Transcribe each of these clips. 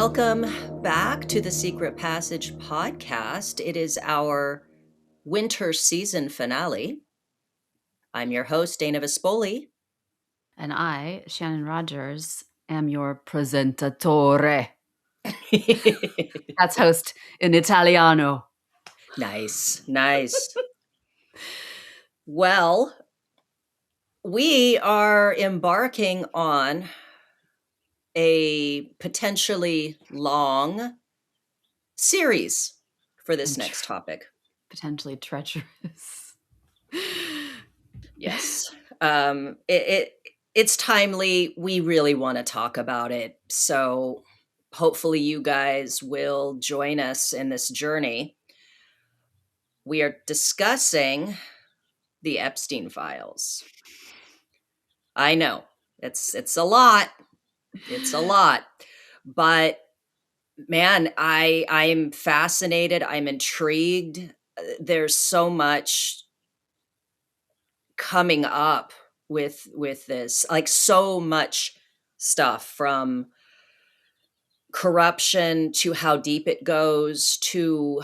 Welcome back to the Secret Passage podcast. It is our winter season finale. I'm your host, Dana Vespoli. And I, Shannon Rogers, am your presentatore. That's host in Italiano. Nice. Well, we are embarking on a potentially long series for this next topic. Potentially treacherous. Yes. It's timely. We really want to talk about it. So hopefully you guys will join us in this journey. We are discussing the Epstein files. I know it's a lot. It's a lot. But man, I'm fascinated. I'm intrigued. There's so much coming up with this, like so much stuff, from corruption to how deep it goes to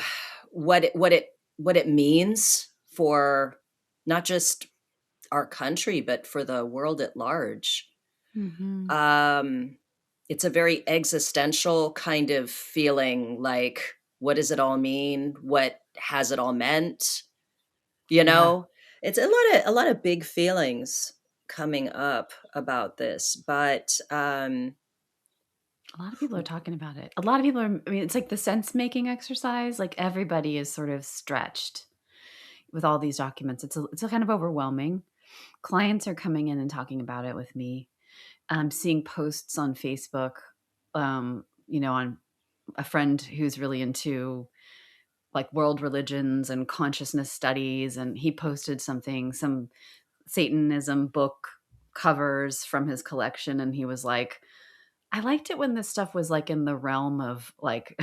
what it means for not just our country but for the world at large. It's a very existential kind of feeling, like, what does it all mean? What has it all meant? It's a lot of big feelings coming up about this, but a lot of people are talking about it. A lot of people are, I mean, it's like the sense-making exercise. Like everybody is sort of stretched with all these documents. It's a kind of overwhelming. Clients are coming in and talking about it with me. I'm seeing posts on Facebook, on a friend who's really into like world religions and consciousness studies, and he posted some Satanism book covers from his collection, and he was like, I liked it when this stuff was like in the realm of like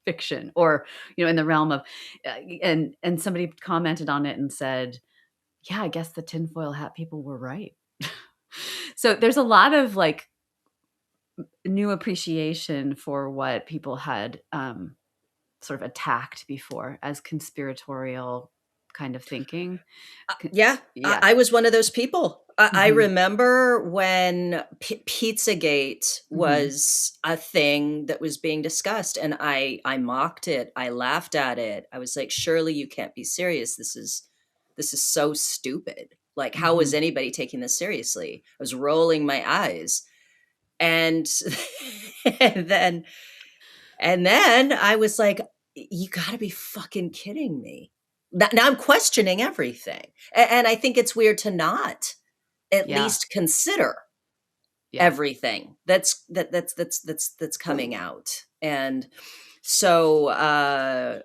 fiction, or in the realm of and somebody commented on it and said, yeah, I guess the tinfoil hat people were right. So there's a lot of like new appreciation for what people had sort of attacked before as conspiratorial kind of thinking. Yeah. I was one of those people. I remember when Pizzagate was a thing that was being discussed, and I mocked it. I laughed at it. I was like, surely you can't be serious. This is so stupid. Like, how is anybody taking this seriously? I was rolling my eyes. And and then I was like, you got to be fucking kidding me. Now I'm questioning everything. And I think it's weird to not at least consider everything that's coming out. And so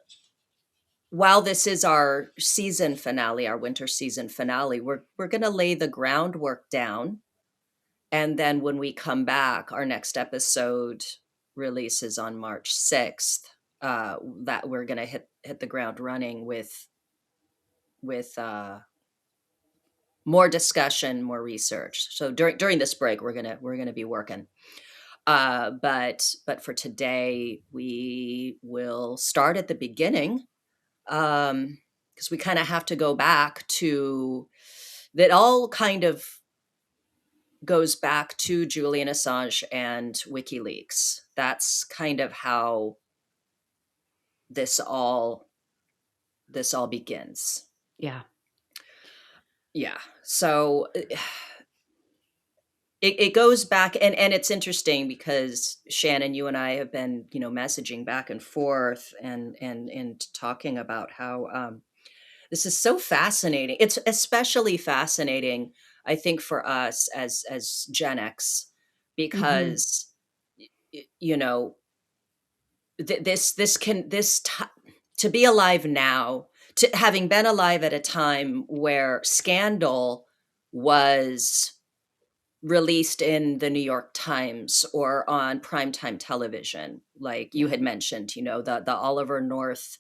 while this is our season finale, our winter season finale, we're going to lay the groundwork down. And then when we come back, our next episode releases on March 6th. That we're going to hit the ground running with more discussion, more research. So during this break, we're gonna be working. But for today, we will start at the beginning, because we kind of have to go back to that. All kind of goes back to Julian Assange and Wikileaks. That's kind of how this all begins. Yeah. So it goes back, and it's interesting because Shannon, you and I have been, messaging back and forth and talking about how this is so fascinating. It's especially fascinating, I think, for us as Gen X, because to be alive now, to having been alive at a time where scandal was released in the New York Times or on primetime television, like you had mentioned, the Oliver North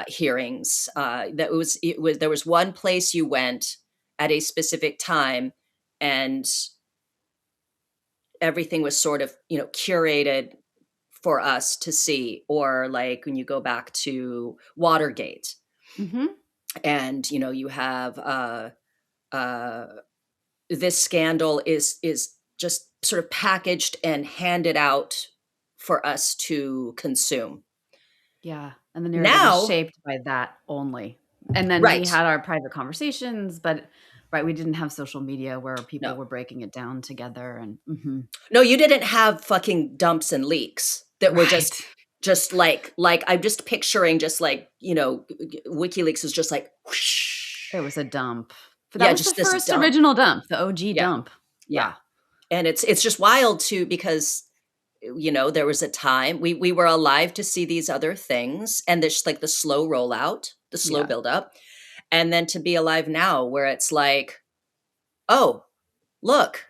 hearings. There was one place you went at a specific time, and everything was sort of, curated for us to see, or like when you go back to Watergate, Mhm. and you have uh this scandal is just sort of packaged and handed out for us to consume. Yeah, and the narrative is Now, shaped by that only. And then we right. had our private conversations, but right, we didn't have social media where people No. were breaking it down together and mhm. No, you didn't have fucking dumps and leaks that were Right. just like I'm just picturing just like, WikiLeaks is just like whoosh. It was a dump. But that Yeah, was the just this first dump. original dump, the OG Yeah. dump. Yeah. Yeah. And it's just wild too, because there was a time we were alive to see these other things, and there's like the slow rollout, the slow Yeah. buildup, and then to be alive now where it's like, oh, look,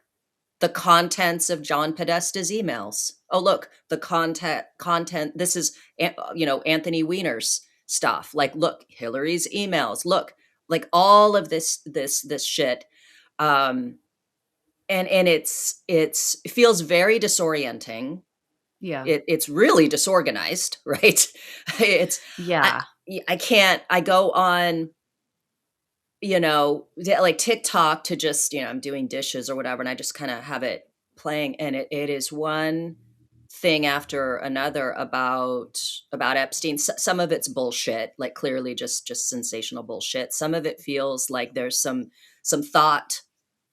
the contents of John Podesta's emails. Oh, look, the content. This is Anthony Weiner's stuff. Like, look, Hillary's emails. Look, like all of this shit. Um, and it feels very disorienting. Yeah. It's really disorganized, right? It's I Yeah. I can't. I go on like TikTok to just, I'm doing dishes or whatever, and I just kind of have it playing, and it is one thing after another about Epstein. Some of it's bullshit, like clearly just sensational bullshit. Some of it feels like there's some thought,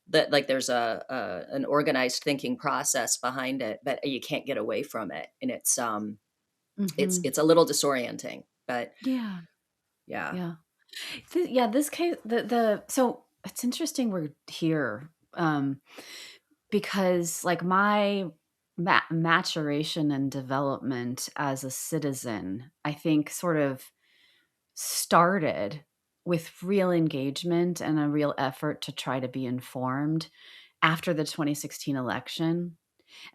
that like there's an organized thinking process behind it, but you can't get away from it, and Mhm. it's a little disorienting, but Yeah. yeah. Yeah. Yeah, this case the so it's interesting we're here, because, like, my maturation and development as a citizen, I think, sort of started with real engagement and a real effort to try to be informed after the 2016 election.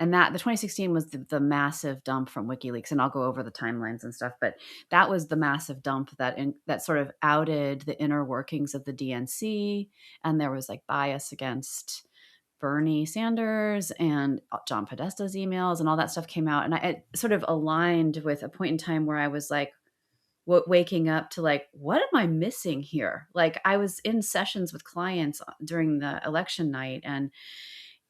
And that the 2016 was the massive dump from WikiLeaks, and I'll go over the timelines and stuff, but that was the massive dump that sort of outed the inner workings of the DNC, and there was, like, bias against Bernie Sanders, and John Podesta's emails, and all that stuff came out, and it sort of aligned with a point in time where I was, like, waking up to, like, what am I missing here? Like, I was in sessions with clients during the election night, and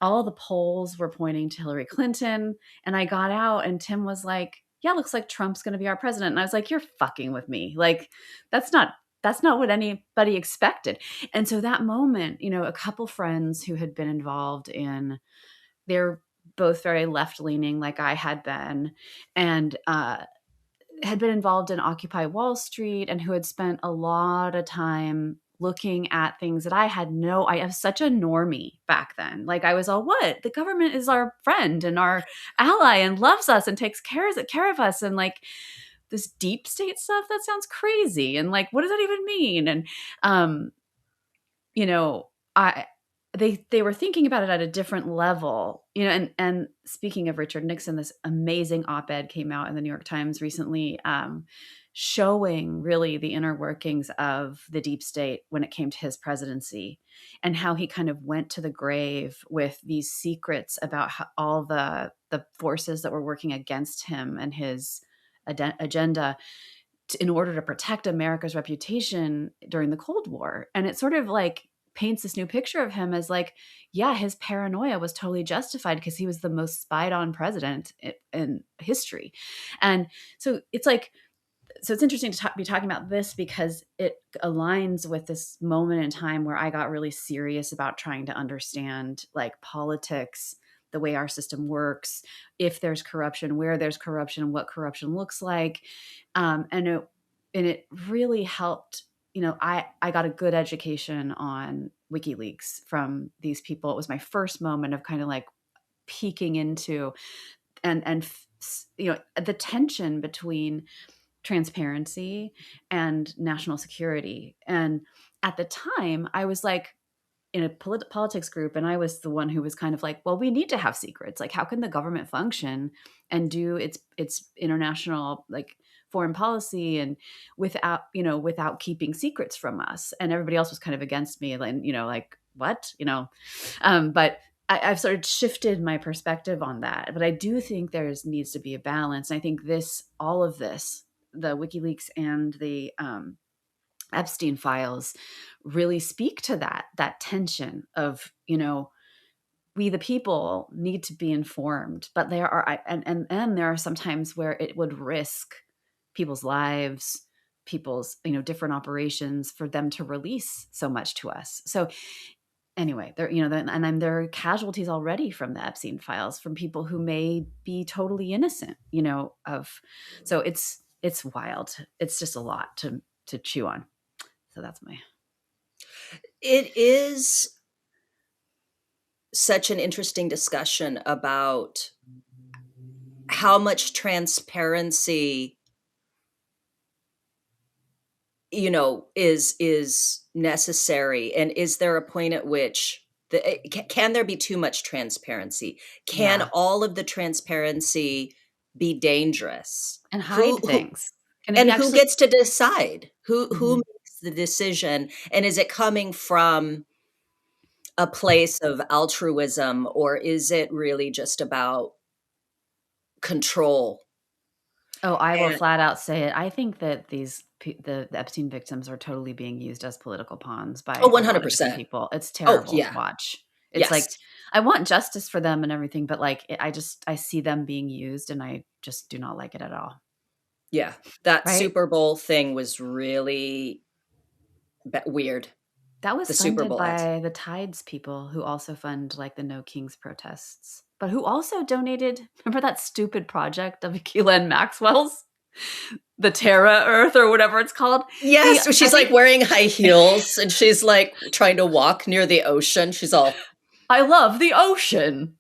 all the polls were pointing to Hillary Clinton, and I got out and Tim was like, "Yeah, looks like Trump's gonna be our president." And I was like, "You're fucking with me. Like, that's not that's not what anybody expected." And so that moment, a couple friends who had been involved in they're both very left-leaning like I had been, and, had been involved in Occupy Wall Street and who had spent a lot of time looking at things that I was such a normie back then. Like, I was all, "What? The government is our friend and our ally and loves us and takes care of us, and, like, this deep state stuff, that sounds crazy, and, like, what does that even mean?" And, um, you know, I they were thinking about it at a different level, and speaking of Richard Nixon, this amazing op-ed came out in the New York Times recently, showing really the inner workings of the deep state when it came to his presidency, and how he kind of went to the grave with these secrets about how all the forces that were working against him and his agenda in order to protect America's reputation during the Cold War. And it sort of like paints this new picture of him as like, yeah, his paranoia was totally justified because he was the most spied on president in history. And so it's like, so it's interesting to be talking about this because it aligns with this moment in time where I got really serious about trying to understand like politics, the way our system works, if there's corruption, where there's corruption, what corruption looks like. And it really helped. I got a good education on WikiLeaks from these people. It was my first moment of kind of like peeking into and the tension between transparency and national security. And at the time, I was like in a politics group, and I was the one who was kind of like, well, we need to have secrets. Like, how can the government function and do its international like foreign policy and without keeping secrets from us? And everybody else was kind of against me, and like, what? But I've sort of shifted my perspective on that, but I do think needs to be a balance. And I think all of this, the WikiLeaks and the Epstein files, really speak to that tension of, we the people need to be informed, but there are and there are some times where it would risk people's lives, people's different operations for them to release so much to us. So anyway, there are casualties already from the Epstein files, from people who may be totally innocent, of. So it's wild. It's just a lot to chew on. So that's my. It is such an interesting discussion about how much transparency is necessary, and is there a point at which can there be too much transparency? Can Yeah. all of the transparency be dangerous? And Who hide who things. Can it be and who actually? gets to decide? Who Mhm. makes the decision? And is it coming from a place of altruism, or is it really just about control? Oh, I will And flat out say it. I think that the Epstein victims are totally being used as political pawns oh, by a lot of different 100%. people. It's Oh, terrible to yeah. watch. It's like, Yes. I want justice for them and everything, but like I see them being used, and I just do not like it at all. Yeah. That Right? Super Bowl thing was really weird. That was The Super funded Bowl ads. by the Tides people, who also fund like the No Kings protests, but who also donated. Remember that stupid project of Ghislaine Maxwell's, the Terra Earth or whatever it's called? Yes, so I she's, like, think wearing high heels, and she's, like, trying to walk near the ocean. She's all, I love the ocean.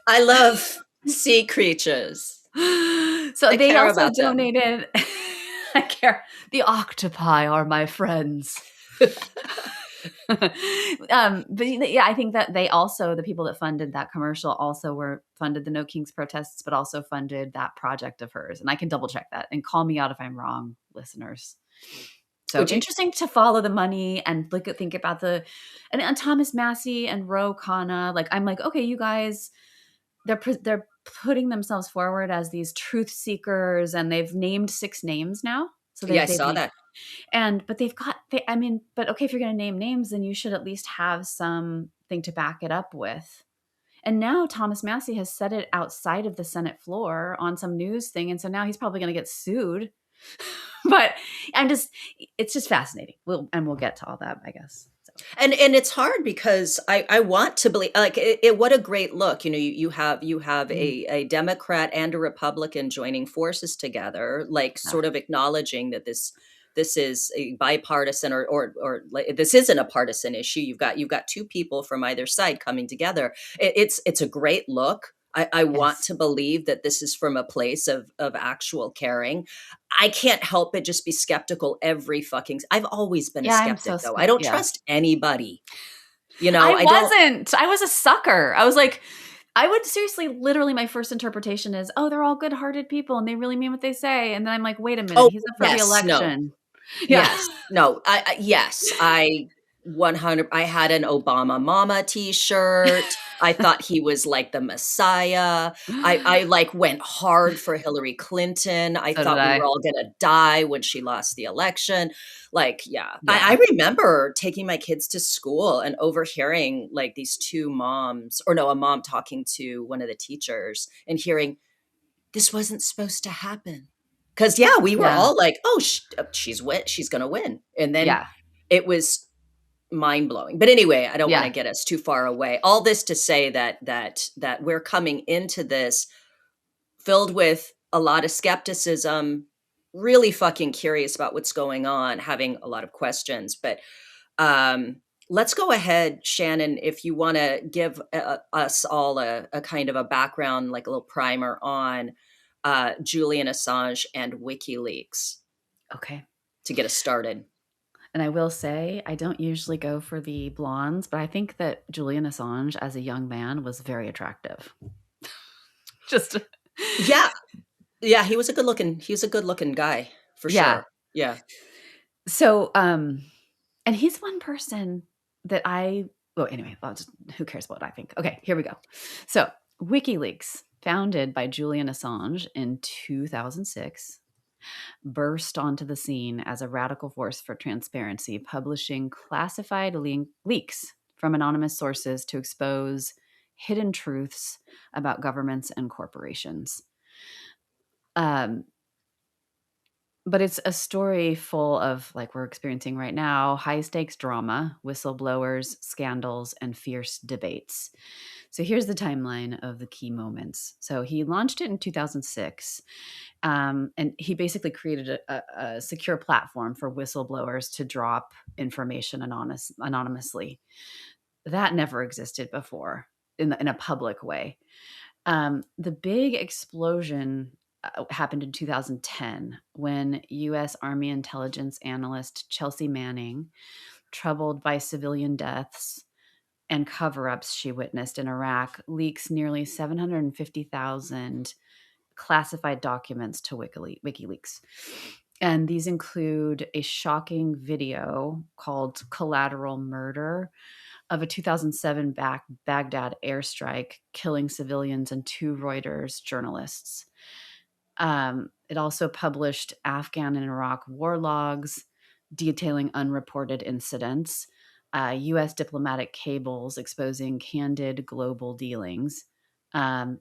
"I love sea creatures. So I they care also about them." donated. I care. The octopi are my friends. But yeah, I think that the people that funded that commercial also funded the No Kings protests, but also funded that project of hers. And I can double check that, and call me out if I'm wrong, listeners. So Would you interesting to follow the money and think about and Thomas Massey and Ro Khanna. Like, I'm like, okay, you guys, they're putting themselves forward as these truth seekers, and they've named 6 names now. So Yeah, I they've saw named, that. but I mean, but okay, if you're going to name names, then you should at least have something to back it up with. And now Thomas Massey has said it outside of the Senate floor on some news thing, and so now he's probably going to get sued. But it's just fascinating. We'll get to all that, I guess. So. And it's hard because I want to believe, like, what a great look. You have Mm, a Democrat and a Republican joining forces together, like, yeah. sort of acknowledging that this is a bipartisan, or like, this isn't a partisan issue. You've got two people from either side coming together. It's a great look. I want Yes. to believe that this is from a place of actual caring. I can't help but just be skeptical every fucking I've always been a Yeah, I'm skeptic, so though. I don't yeah. trust anybody. I I don't. wasn't. I was a sucker. I was like, I would seriously, literally, my first interpretation is, oh, they're all good-hearted people and they really mean what they say. And then I'm like, wait a minute, Oh, he's up for yes, no. reelection. Yeah. Yes. No, yes, I 100 I had an Obama mama t-shirt. I thought he was like the messiah. I like went hard for Hillary Clinton. I So did thought we were I. all gonna die when she lost the election. Like, yeah. I Yeah. remember taking my kids to school and overhearing, like, these 2 moms, or no, a mom talking to one of the teachers, and hearing, "This wasn't supposed to happen." 'Cause, yeah, we were Yeah. all like, "Oh, she's gonna win." And then Yeah. it was mind-blowing. But anyway, I don't wanna Yeah. get us too far away. All this to say that we're coming into this filled with a lot of skepticism, really fucking curious about what's going on, having a lot of questions. But, um, let's go ahead, Shannon, if you wanna give, us all a kind of a background, like a little primer on, Julian Assange and WikiLeaks Okay. to get us started. And I will say, I don't usually go for the blondes, but I think that Julian Assange as a young man was very attractive. Just Yeah. Yeah, he was a good looking guy, for yeah. sure. Yeah. So, and he's one person that I well, anyway, who cares what I think? Okay, here we go. So, WikiLeaks, founded by Julian Assange in 2006, burst onto the scene as a radical force for transparency, publishing classified leaks from anonymous sources to expose hidden truths about governments and corporations. Um, but it's a story full of, like we're experiencing right now, high stakes drama, whistleblowers, scandals, and fierce debates. So here's the timeline of the key moments. So he launched it in 2006, and he basically created a secure platform for whistleblowers to drop information anonymously. That never existed before in a public way. The big explosion happened in 2010 when U.S. Army intelligence analyst Chelsea Manning, troubled by civilian deaths and cover ups she witnessed in Iraq, leaks nearly 750,000 classified documents to WikiLeaks. And these include a shocking video called Collateral Murder of a 2007 Baghdad airstrike killing civilians and two Reuters journalists. It also published Afghan and Iraq war logs detailing unreported incidents, U.S. diplomatic cables exposing candid global dealings, and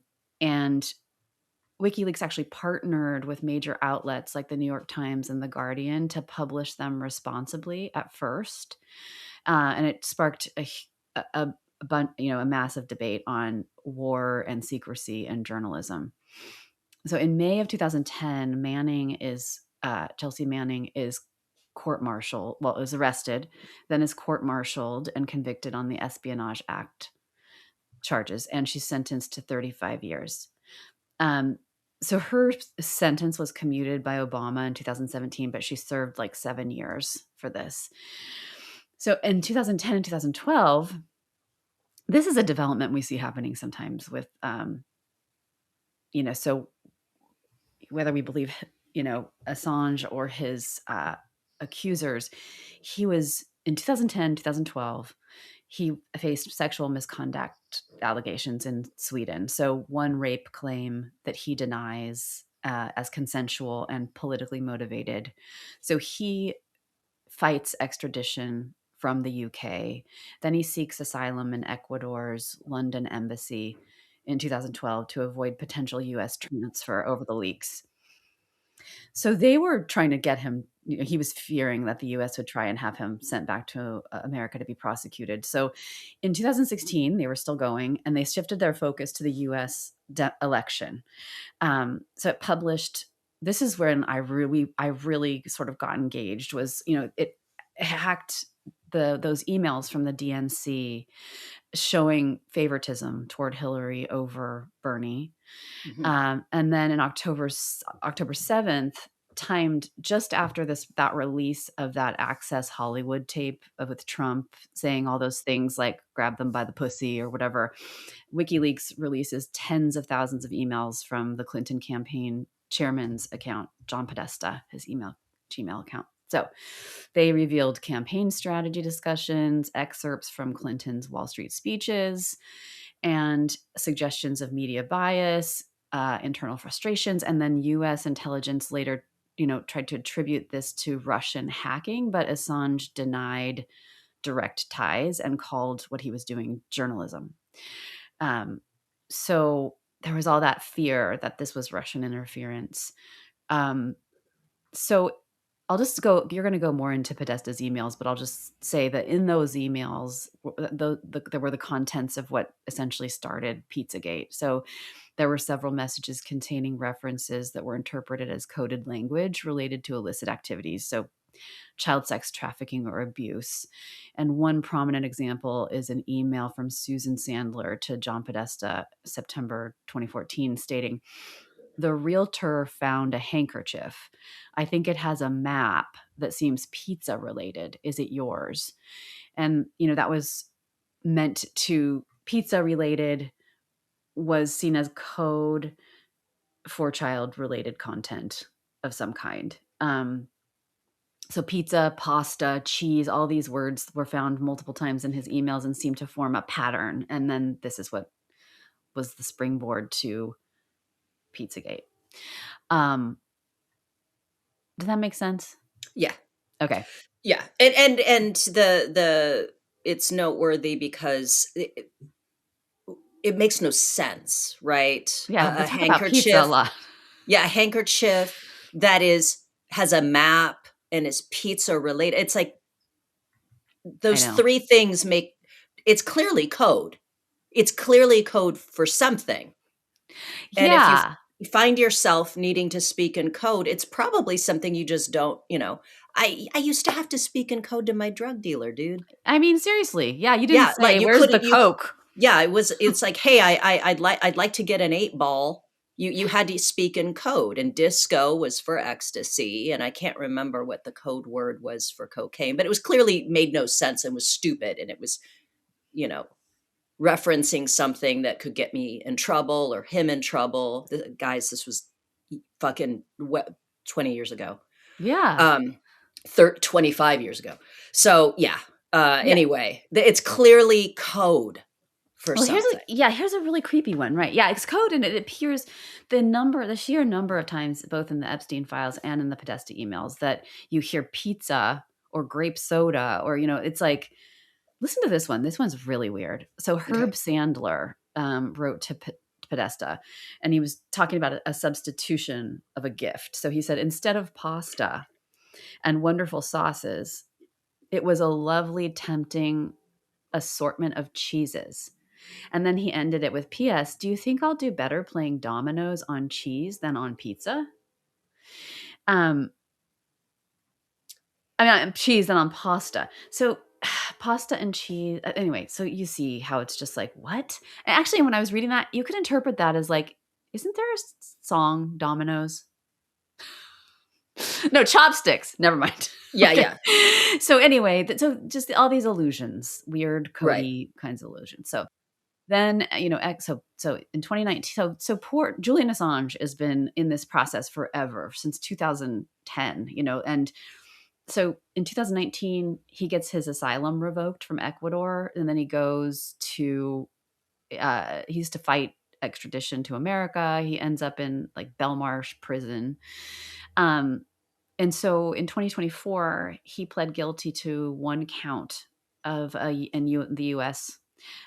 WikiLeaks actually partnered with major outlets like the New York Times and the Guardian to publish them responsibly at first, and it sparked a massive debate on war and secrecy in journalism. So in May of 2010, Chelsea Manning is court-martialed. Well, is arrested, then is court-martialed and convicted on the Espionage Act charges, and she's sentenced to 35 years. So her sentence was commuted by Obama in 2017, but she served like 7 years for this. So in 2010 and 2012, this is a development we see happening sometimes with, so whether we believe, Assange or his accusers, he was in 2010, 2012, he faced sexual misconduct allegations in Sweden. So one rape claim that he denies as consensual and politically motivated. So he fights extradition from the UK. Then he seeks asylum in Ecuador's London embassy in 2012 to avoid potential US transfer over the leaks. So they were trying to get him. He was fearing that the US would try and have him sent back to America to be prosecuted. So in 2016, they were still going and they shifted their focus to the US election. So it published, this is when I really sort of got engaged, was, it hacked those emails from the DNC showing favoritism toward Hillary over Bernie. And then in October 7th, timed just after that release of that Access Hollywood tape with Trump saying all those things like grab them by the pussy or whatever, WikiLeaks releases tens of thousands of emails from the Clinton campaign chairman's account, John Podesta, his Gmail account. So they revealed campaign strategy discussions, excerpts from Clinton's Wall Street speeches, and suggestions of media bias, internal frustrations. And then US intelligence later, tried to attribute this to Russian hacking, but Assange denied direct ties and called what he was doing journalism. So there was all that fear that this was Russian interference. So you're going to go more into Podesta's emails, but I'll just say that in those emails, there were the contents of what essentially started Pizzagate. So there were several messages containing references that were interpreted as coded language related to illicit activities. So child sex trafficking or abuse. And one prominent example is an email from Susan Sandler to John Podesta, September 2014, stating, "The realtor found a handkerchief. I think it has a map that seems pizza related. Is it yours?" And, that was meant to pizza related, was seen as code for child related content of some kind. So pizza, pasta, cheese, all these words were found multiple times in his emails and seemed to form a pattern. And then this is what was the springboard to Pizzagate. Does that make sense? Yeah. Okay. Yeah. And the it's noteworthy because it makes no sense, right? Yeah, they A talk about pizza a handkerchief, lot. yeah, a handkerchief that has a map and is pizza related. It's like I those know. 3 things make it's clearly code. It's clearly code for something. And if you Yeah. find yourself needing to speak in code, it's probably something you just don't, I used to have to speak in code to my drug dealer, dude. I mean, seriously. Yeah, you didn't Yeah, like say, you "Where's the couldn't you Coke?" yeah, it's like, "Hey, I'd like to get an 8 ball." You had to speak in code, and disco was for ecstasy, and I can't remember what the code word was for cocaine, but it was clearly made no sense and was stupid, and it was, you know, referencing something that could get me in trouble or him in trouble. Guys, this was fucking 20 years ago. Yeah. Um, 25 years ago. So, yeah. Yeah. Anyway, it's clearly code for Well, something. here's a really creepy one, right? Yeah, it's code, and it appears the sheer number of times, both in the Epstein files and in the Podesta emails, that you hear pizza or grape soda, or it's like, listen to this one. This one's really weird. So Okay. Herb Sandler wrote to Podesta, and he was talking about a substitution of a gift. So he said, instead of pasta and wonderful sauces, it was a lovely, tempting assortment of cheeses. And then he ended it with, P.S. Do you think I'll do better playing dominoes on cheese than on pizza? Um, cheese than on pasta. So pasta and cheese. Anyway, so you see how it's just like, what? And actually, when I was reading that, you could interpret that as like, isn't there a song, Dominoes? No, chopsticks. Never mind. Yeah, Okay. yeah. So anyway, so just all these illusions, weird, Right. Cody kinds of illusions. So then, so in 2019, so poor Julian Assange has been in this process forever, since 2010, and so in 2019 he gets his asylum revoked from Ecuador, and then he goes to he's to fight extradition to America. He ends up in like Belmarsh prison. Um, and so in 2024, he pled guilty to one count of the U.S.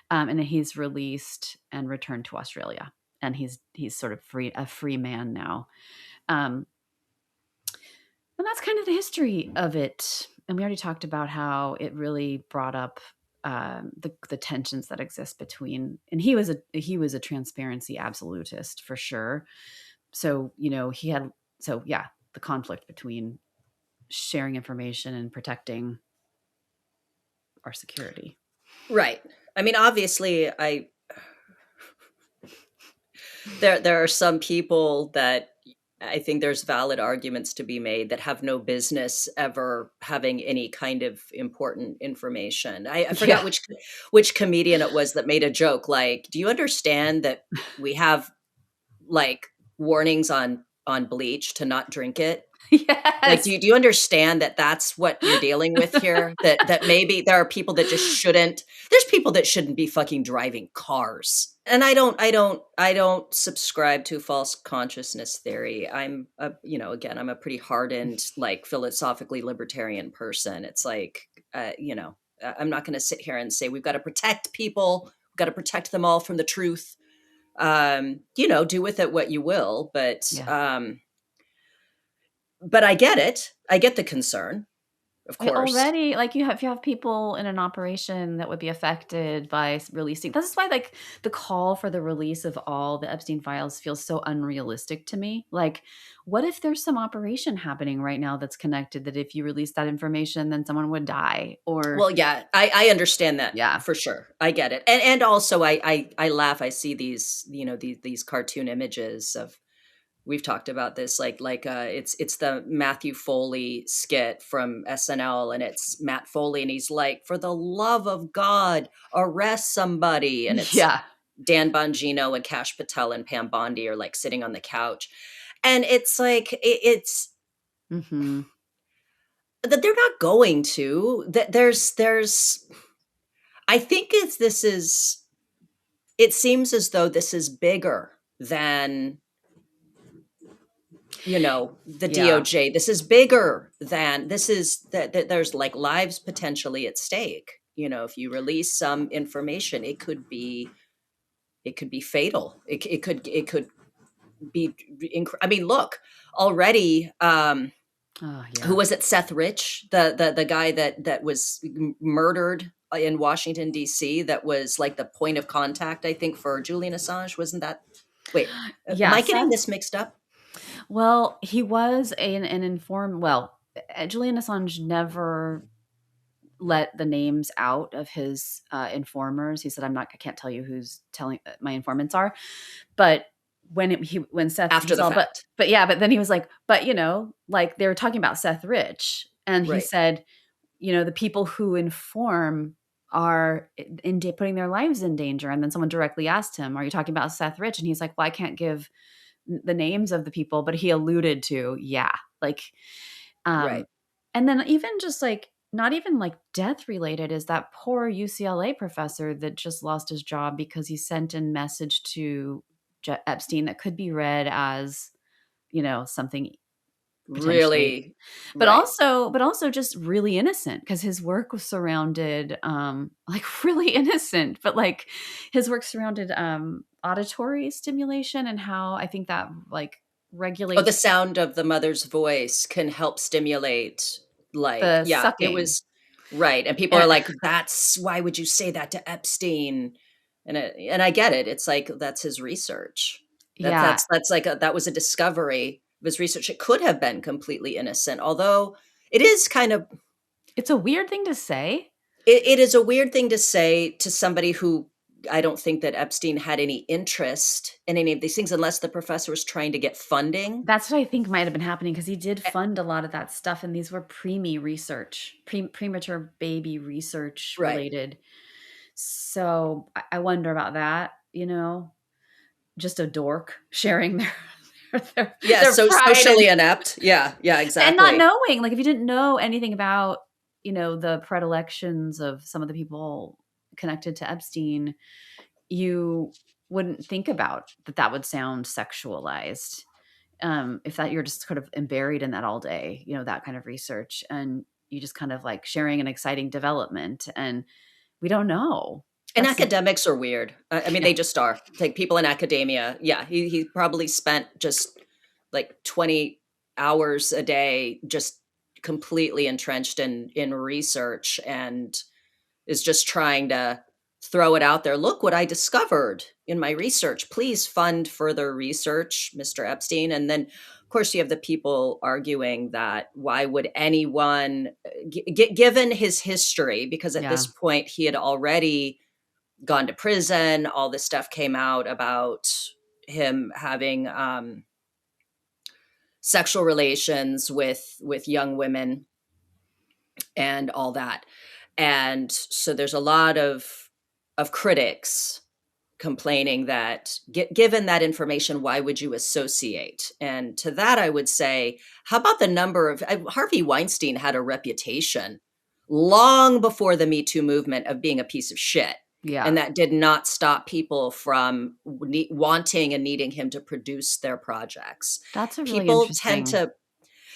And then he's released and returned to Australia, and he's sort of a free man now. Um, and that's kind of the history of it. And we already talked about how it really brought up the tensions that exist between. And he was a transparency absolutist for sure. So he had the conflict between sharing information and protecting our security. Right. I mean, obviously, there are some people that I think there's valid arguments to be made that have no business ever having any kind of important information. I forgot Yeah. which comedian it was that made a joke like, "Do you understand that we have like warnings on bleach to not drink it?" Like, do Yes. you understand that that's what you're dealing with here? That maybe there are people that just shouldn't there's people that shouldn't be fucking driving cars. And I don't subscribe to false consciousness theory. Again, I'm a pretty hardened, like, philosophically libertarian person. It's like, I'm not gonna sit here and say we've got to protect people, we've got to protect them all from the truth. Do with it what you will, Yeah. but I get it. I get the concern, of course. Already, like, if you have people in an operation that would be affected by releasing, this is why, like, the call for the release of all the Epstein files feels so unrealistic to me. Like, what if there's some operation happening right now that's connected, that if you release that information, then someone would die? Or Well, yeah, I understand that yeah. for sure. I get it. And also I laugh. I see these, these cartoon images of we've talked about this it's the Matthew Foley skit from SNL, and it's Matt Foley and he's like, "For the love of God, arrest somebody." And it's Yeah. Dan Bongino and Cash Patel and Pam Bondi are like sitting on the couch. And it's like it's Mhm. that they're not going to. That there's I think it's this is it seems as though this is bigger than, the Yeah. DOJ. This is bigger than this is that there's like lives potentially at stake. If you release some information, it could be fatal. It could be I mean, look, already Oh, who yeah. was it? Seth Rich, the guy that was murdered in Washington D.C. That was like the point of contact, I think, for Julian Assange. Wasn't that? Wait, am Yeah, I getting Seth. this mixed up? Well, he was an informed. Well, Julian Assange never let the names out of his informers. He said, I can't tell you who's telling my informants are." But when Seth, After he's the all, fact, but yeah, but then he was like, but like they were talking about Seth Rich, and he right? said, the people who inform are putting their lives in danger. And then someone directly asked him, "Are you talking about Seth Rich?" And he's like, "Well, I can't give the names of the people," but he alluded to, yeah, like, Right. um, and then even just like not even like death related is that poor UCLA professor that just lost his job because he sent a message to Epstein that could be read as, something potentially, Really, right. but also just really innocent because his work was surrounded, like really innocent, but like his work surrounded auditory stimulation and how I think that like Oh, the regulates sound of the mother's voice can help stimulate, like, the yeah, it sucking. was right, and people are And like, "That's why would you say that to Epstein?" And I get it. It's like that's his research. That's yeah, that's that's like that was a discovery of his research. It could have been completely innocent, although it is kind of it's a weird thing to say. it is a weird thing to say to somebody who I don't think that Epstein had any interest in any of these things unless the professor was trying to get funding. That's what I think might have been happening because he did Eh, fund a lot of that stuff, and these were preemie research, premature baby research right. related. So I wonder about that, just a dork sharing their Yeah, their so pride and socially inept. Yeah, yeah, not exactly. knowing, like, if you didn't know anything about, the predilections of some of the people connected to Epstein, you wouldn't think about that that would sound sexualized. If that you're just sort of buried in that all day, that kind of research, and you just kind of like sharing an exciting development, and we don't know. And That's the academics are weird. I mean, yeah, they just are. Like people in academia. Yeah, he probably spent just like 20 hours a day just completely entrenched in research and is just trying to throw it out there. Look what I discovered in my research. Please fund further research, Mr. Epstein. And then, of course, you have the people arguing that why would anyone, given his history, because at yeah, this point he had already gone to prison, all this stuff came out about him having sexual relations with young women and all that. And so there's a lot of critics complaining that given that information, why would you associate? And to that, I would say, how about the number of Harvey Weinstein had a reputation long before the Me Too movement of being a piece of shit. And yeah. that did not stop people from wanting and needing him to produce their projects. That's a really People tend interesting. to,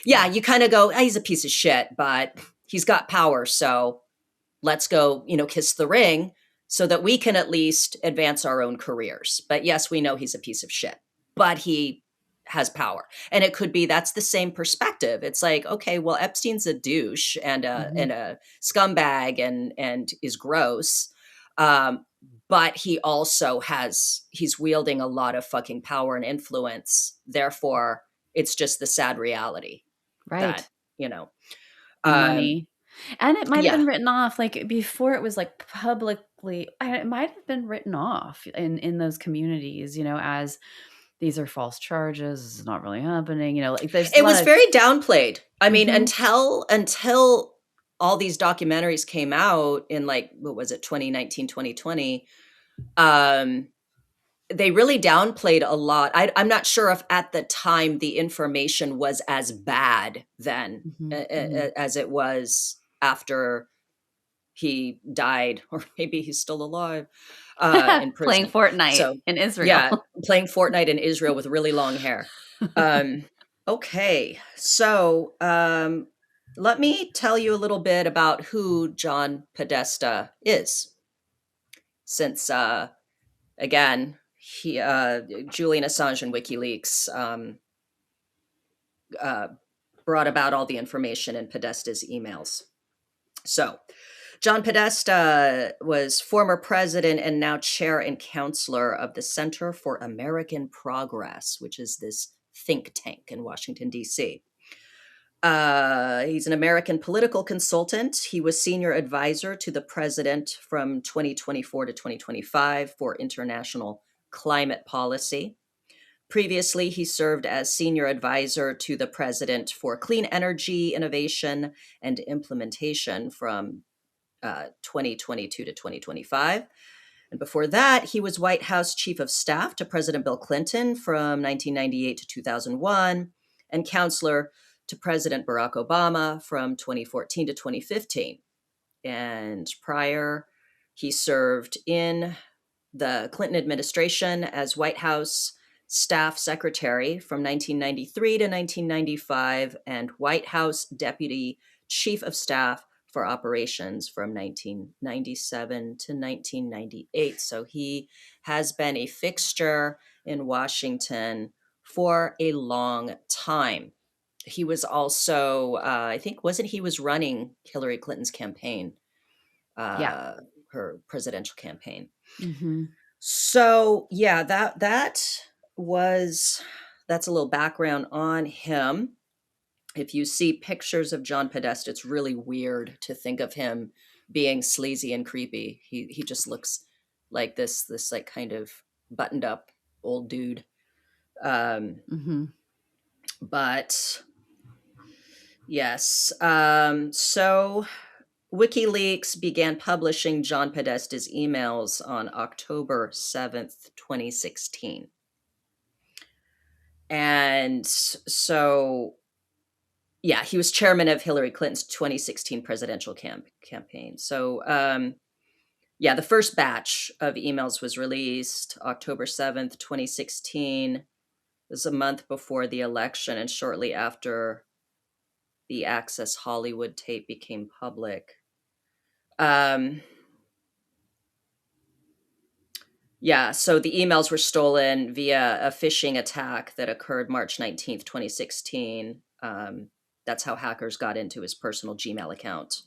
yeah, Yeah, you kind of go, he's a piece of shit, but he's got power. So let's go, kiss the ring so that we can at least advance our own careers. But yes, we know he's a piece of shit, but he has power. And it could be that's the same perspective. It's like, okay, well, Epstein's a douche and a mhm, and a scumbag and is gross. Um, but he's wielding a lot of fucking power and influence. Therefore, it's just the sad reality that, right. you know, um, Money. And it might have yeah. been written off, like, before it was, like, publicly it might have been written off in those communities, as these are false charges, this is not really happening, like, there's a It lot was of very downplayed. I mean, mhm, until all these documentaries came out in, like, what was it, 2019, 2020. Um, they really downplayed a lot. I'm not sure if at the time the information was as bad then Mhm, mhm. as it was after he died, or maybe he's still alive in Playing prison. Fortnite So, in Israel. yeah, playing Fortnite in Israel with really long hair. Um, okay, so let me tell you a little bit about who John Podesta is, since again, he Julian Assange and Wikileaks uh, brought about all the information in Podesta's emails. So, John Podesta was former president and now chair and counselor of the Center for American Progress, which is this think tank in Washington, D.C. He's an American political consultant. He was senior advisor to the president from 2024 to 2025 for international climate policy. Previously, he served as senior advisor to the president for clean energy innovation and implementation from 2022 to 2025. And before that, he was White House chief of staff to President Bill Clinton from 1998 to 2001 and counselor to President Barack Obama from 2014 to 2015. And prior, he served in the Clinton administration as White House staff secretary from 1993 to 1995 and White House deputy chief of staff for operations from 1997 to 1998. So he has been a fixture in Washington for a long time. He was also, I think, wasn't he was running Hillary Clinton's campaign, Yeah. uh, her presidential campaign. Mhm. So yeah, was that's a little background on him. If you see pictures of John Podesta, it's really weird to think of him being sleazy and creepy. He just looks like this like kind of buttoned up old dude. Um, Mhm. but yes, so WikiLeaks began publishing John Podesta's emails on October 7th, 2016. And so, yeah, he was chairman of Hillary Clinton's 2016 presidential campaign. So, yeah, the first batch of emails was released October 7th, 2016. It was a month before the election and shortly after the Access Hollywood tape became public. Um, Yeah, so the emails were stolen via a phishing attack that occurred March 19th, 2016. That's how hackers got into his personal Gmail account.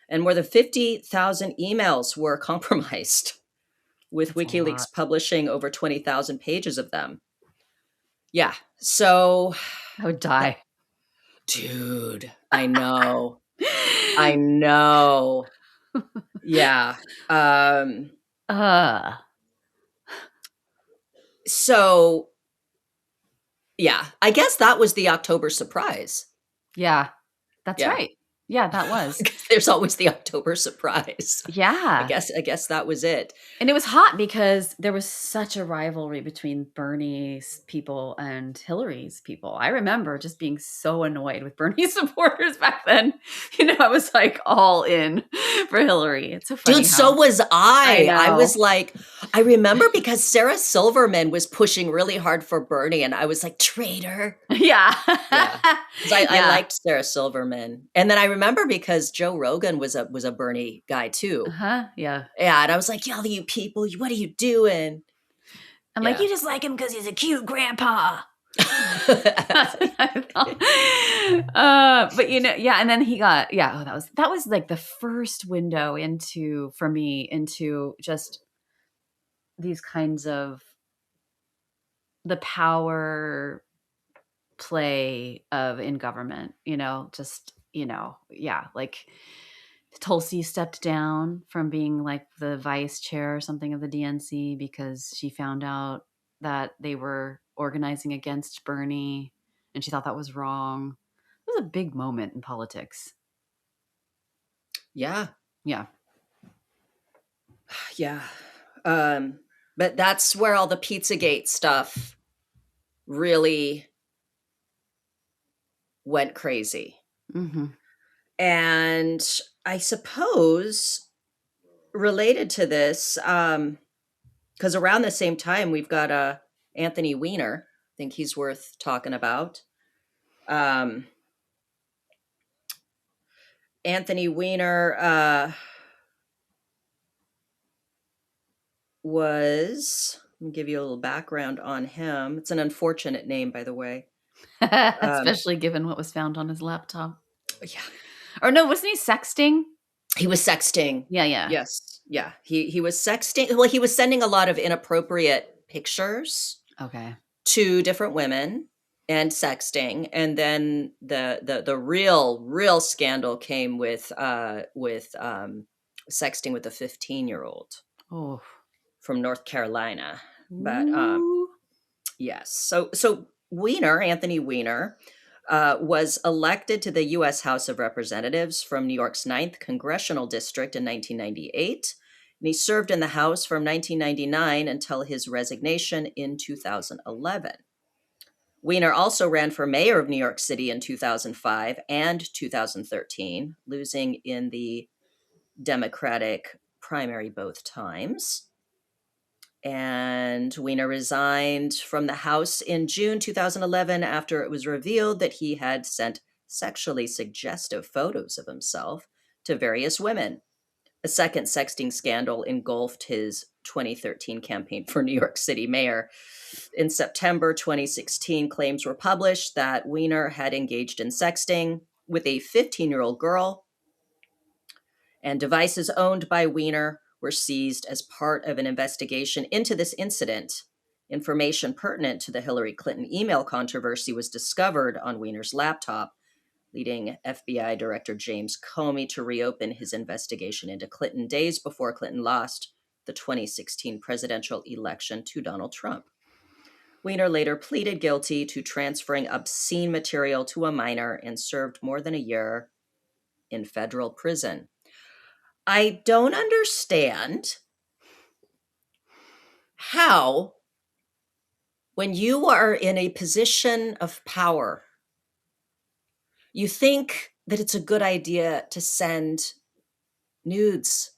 And more than 50,000 emails were compromised, with That's a lot. WikiLeaks publishing over 20,000 pages of them. Yeah, so I would that, die. dude, I know. I know. Yeah. Um, Uh, so, yeah, I guess that was the October surprise. yeah. That's Yeah. right. Yeah, that was. There's always the October surprise. I Yeah. guess I guess that was it. And it was hot because there was such a rivalry between Bernie's people and Hillary's people. I remember just being so annoyed with Bernie supporters back then. I was like all in for Hillary. It's so Dude, funny so how was I I. I know. was like, I remember because Sarah Silverman was pushing really hard for Bernie, and I was like, traitor. Yeah. Yeah. Because I Yeah. liked Sarah Silverman. And then I remember because Joe Rogan was a Bernie guy too. Uh-huh. Yeah. Yeah. And I was like, y'all, you people, what are you doing? I'm like, Yeah. you just like him because he's a cute grandpa. But yeah, and then he got that was like the first window into for me into just these kinds of the power play of in government, yeah, like Tulsi stepped down from being like the vice chair or something of the DNC because she found out that they were organizing against Bernie and she thought that was wrong. It was a big moment in politics. Yeah. Yeah. Yeah. Um, But that's where all the Pizzagate stuff really went crazy. Mm-hmm. And I suppose related to this, because around the same time we've got Anthony Weiner. I think he's worth talking about. Um, Anthony Weiner was. Let me give you a little background on him. It's an unfortunate name, by the way. Especially given what was found on his laptop. Yeah, Or no, wasn't he sexting? he was sexting. Yeah, yeah. Yes, yeah, he was sexting. Well, he was sending a lot of inappropriate pictures Okay. to different women and sexting, and then the real scandal came with sexting with a 15-year-old Oh. from North Carolina. But Ooh. yes, so Anthony Weiner, was elected to the U.S. House of Representatives from New York's 9th Congressional District in 1998. And he served in the House from 1999 until his resignation in 2011. Weiner also ran for mayor of New York City in 2005 and 2013, losing in the Democratic primary both times. And Weiner resigned from the House in June 2011 after it was revealed that he had sent sexually suggestive photos of himself to various women. A second sexting scandal engulfed his 2013 campaign for New York City mayor. In September 2016, claims were published that Weiner had engaged in sexting with a 15-year-old girl, and devices owned by Weiner were seized as part of an investigation into this incident. Information pertinent to the Hillary Clinton email controversy was discovered on Weiner's laptop, leading FBI Director James Comey to reopen his investigation into Clinton days before Clinton lost the 2016 presidential election to Donald Trump. Weiner later pleaded guilty to transferring obscene material to a minor and served more than a year in federal prison. I don't understand how, when you are in a position of power, you think that it's a good idea to send nudes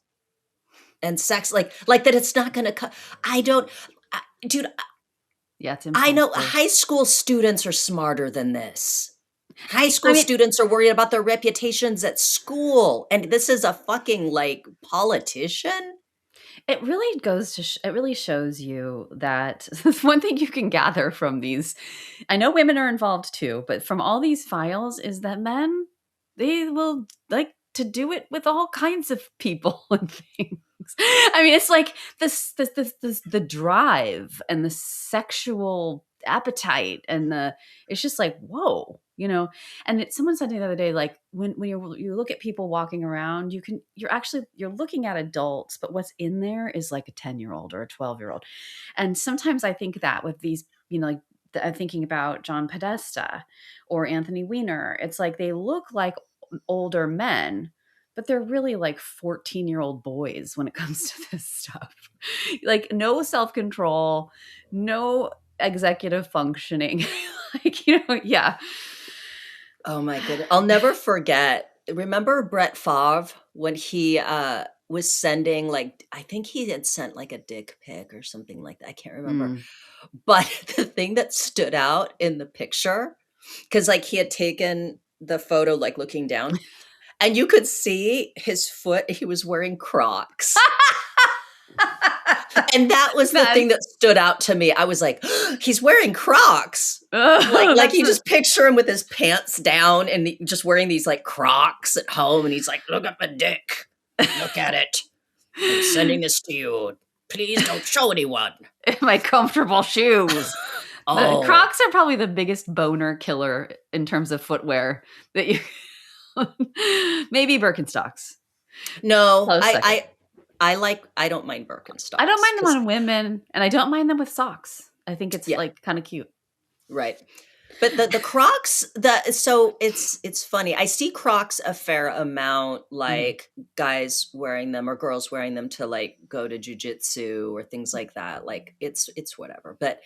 and sex, like that it's not going to dude, Yeah, it's I know impulsive. high school students are smarter than this. High I school mean, students are worried about their reputations at school, and this is a fucking politician. it really goes to it really shows you that one thing you can gather from these, I know women are involved too, but from all these files is that men, they will like to do it with all kinds of people and things. I mean, it's like this the drive and the sexual appetite and it's just like, whoa, you know. And someone said the other day, like when you look at people walking around, you're looking at adults, but what's in there is like a 10-year-old or a 12-year-old. And sometimes I think that with these, like I'm thinking about John Podesta or Anthony Weiner, it's like they look like older men, but they're really like 14-year-old boys when it comes to this stuff. Like no self-control, no executive functioning. Like, yeah. Oh my goodness. I'll never forget. Remember Brett Favre when he was sending, like, I think he had sent like a dick pic or something like that. I can't remember. Mm. But the thing that stood out in the picture, because like he had taken the photo like looking down, and you could see his foot, he was wearing Crocs. And that was the thing that stood out to me. I was like, he's wearing Crocs. Like you just picture him with his pants down and just wearing these like Crocs at home. And he's like, look at my dick. Look at it. I'm sending this to you. Please don't show anyone. My comfortable shoes. Oh. The Crocs are probably the biggest boner killer in terms of footwear that you maybe Birkenstocks. No, I don't mind Birkenstocks. I don't mind them on women, and I don't mind them with socks. I think it's like kind of cute. Right. But the Crocs, so it's funny. I see Crocs a fair amount, Mm. like guys wearing them or girls wearing them to like go to jujitsu or things like that. Like it's whatever. But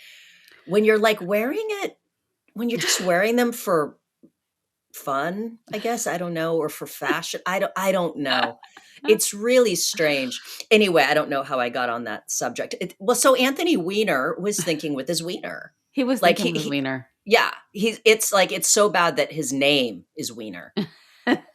when you're like wearing it, when you're just wearing them for fun, I guess, I don't know, or for fashion, I don't know. It's really strange. Anyway, I don't know how I got on that subject. Well, so Anthony Weiner was thinking with his wiener. He was Like thinking with his wiener. yeah, it's like it's so bad that his name is Wiener,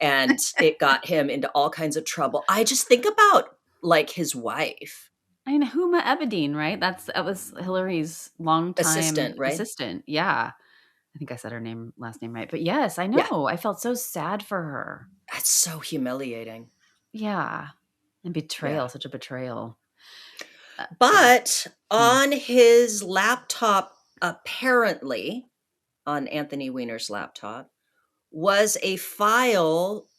and it got him into all kinds of trouble. I just think about like his wife, I mean, Huma Abedin, right? That was Hillary's longtime assistant, right? assistant. Yeah. I think I said her last name right. But yes, I Yeah, know. I felt so sad for her. that's so humiliating. Yeah. And Yeah. betrayal, such a betrayal. Yeah. But Mm. on his laptop, apparently, on Anthony Weiner's laptop, was a file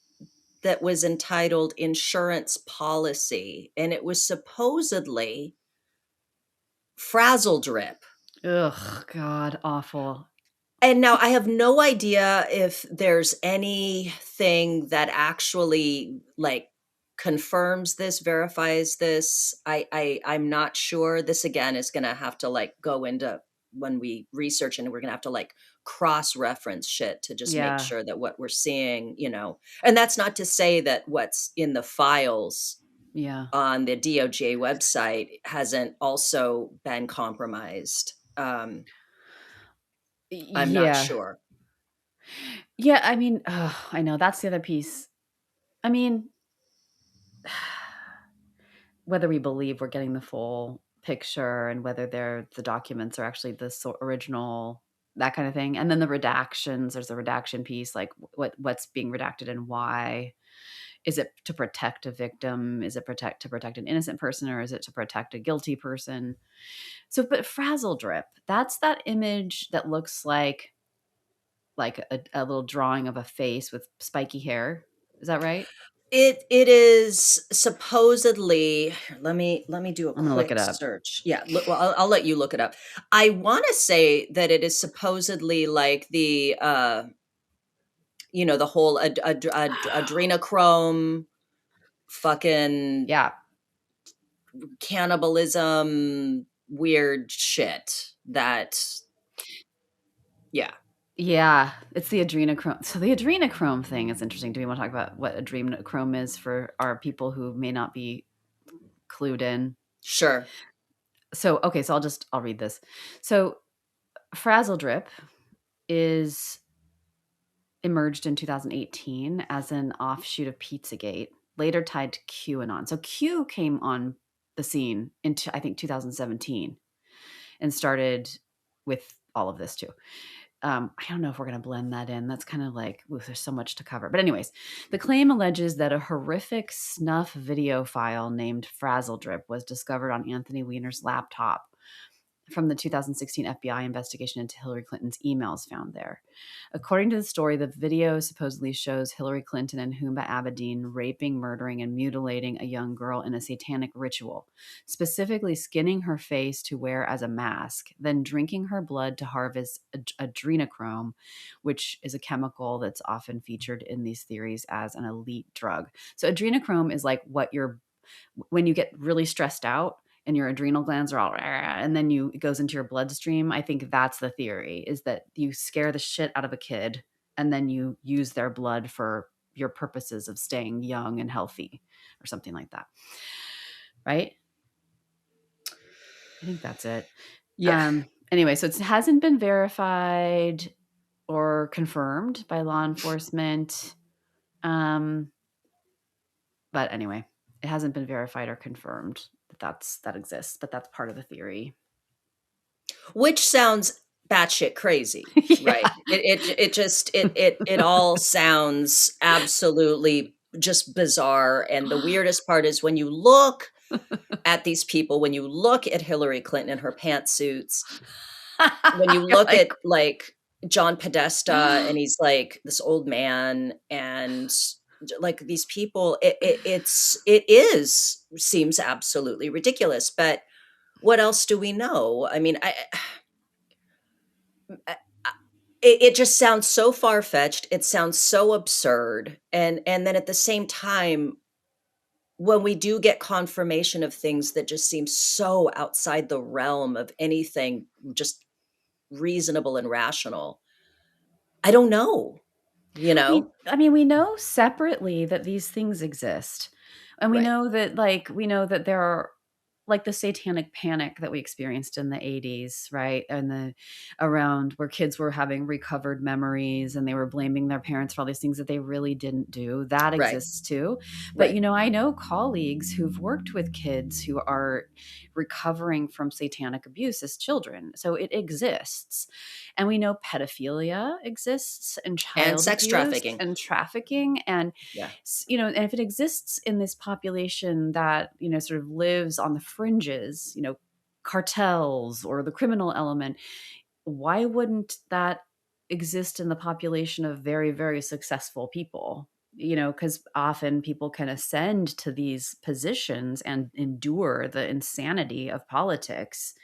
that was entitled Insurance Policy, and it was supposedly frazzle drip. Ugh, God, awful. And now I have no idea if there's anything that actually like confirms this, verifies this. I'm not sure. This again is gonna have to like go into when we research, and we're gonna have to like cross-reference shit to just make Yeah. sure that what we're seeing, and that's not to say that what's in the files Yeah. on the DOJ website hasn't also been compromised. I'm not Yeah. sure. Yeah, I mean, I know that's the other piece. I mean, whether we believe we're getting the full picture and whether the documents are actually the original, that kind of thing. And then the redactions, there's a redaction piece, like what's being redacted and why. Is it to protect a victim? Is it to protect an innocent person, or is it to protect a guilty person? So, but frazzle drip, that's that image that looks like a little drawing of a face with spiky hair. Is that right? It is supposedly, let me do a I'm gonna look quick it up. search. Yeah, look, well, I'll let you look it up. I wanna say that it is supposedly like the whole adrenochrome, fucking Yeah. cannibalism, weird shit that yeah. Yeah, it's the adrenochrome. So the adrenochrome thing is interesting. Do we want to talk about what adrenochrome is for our people who may not be clued in? Sure. So, okay, so I'll read this. So, frazzle drip is emerged in 2018 as an offshoot of Pizzagate, later tied to QAnon. So Q came on the scene in I think 2017 and started with all of this too. I don't know if we're going to blend that in. That's kind of like, ooh, there's so much to cover. But, anyways, the claim alleges that a horrific snuff video file named Frazzle Drip was discovered on Anthony Weiner's laptop from the 2016 FBI investigation into Hillary Clinton's emails found there. According to the story, the video supposedly shows Hillary Clinton and Huma Abedin raping, murdering, and mutilating a young girl in a satanic ritual, specifically skinning her face to wear as a mask, then drinking her blood to harvest adrenochrome, which is a chemical that's often featured in these theories as an elite drug. So adrenochrome is like when you get really stressed out and your adrenal glands are all and then it goes into your bloodstream. I think that's the theory, is that you scare the shit out of a kid and then you use their blood for your purposes of staying young and healthy or something like that. Right? I think that's it. Yeah. Anyway, so it hasn't been verified or confirmed by law enforcement. But anyway, it hasn't been verified or confirmed that exists, but that's part of the theory. Which sounds batshit crazy, right? Yeah. It all sounds absolutely just bizarre. And the weirdest part is when you look at these people, when you look at Hillary Clinton in her pantsuits, when you You're look like, at like John Podesta and he's like this old man, and like these people, it seems absolutely ridiculous. But what else do we know? I mean, I it just sounds so far-fetched, it sounds so absurd, and then at the same time, when we do get confirmation of things that just seem so outside the realm of anything just reasonable and rational, I don't know, you know? I mean, we know separately that these things exist. And Right, we know that there are like the satanic panic that we experienced in the 80s, right? And the around where kids were having recovered memories and they were blaming their parents for all these things that they really didn't do. That right, exists too. But right. I know colleagues who've worked with kids who are recovering from satanic abuse as children. So it exists. And we know pedophilia exists and And child sex abuse trafficking. and trafficking. And Yeah, and if it exists in this population that, sort of lives on the fringes, cartels or the criminal element, why wouldn't that exist in the population of very, very successful people? Because often people can ascend to these positions and endure the insanity of politics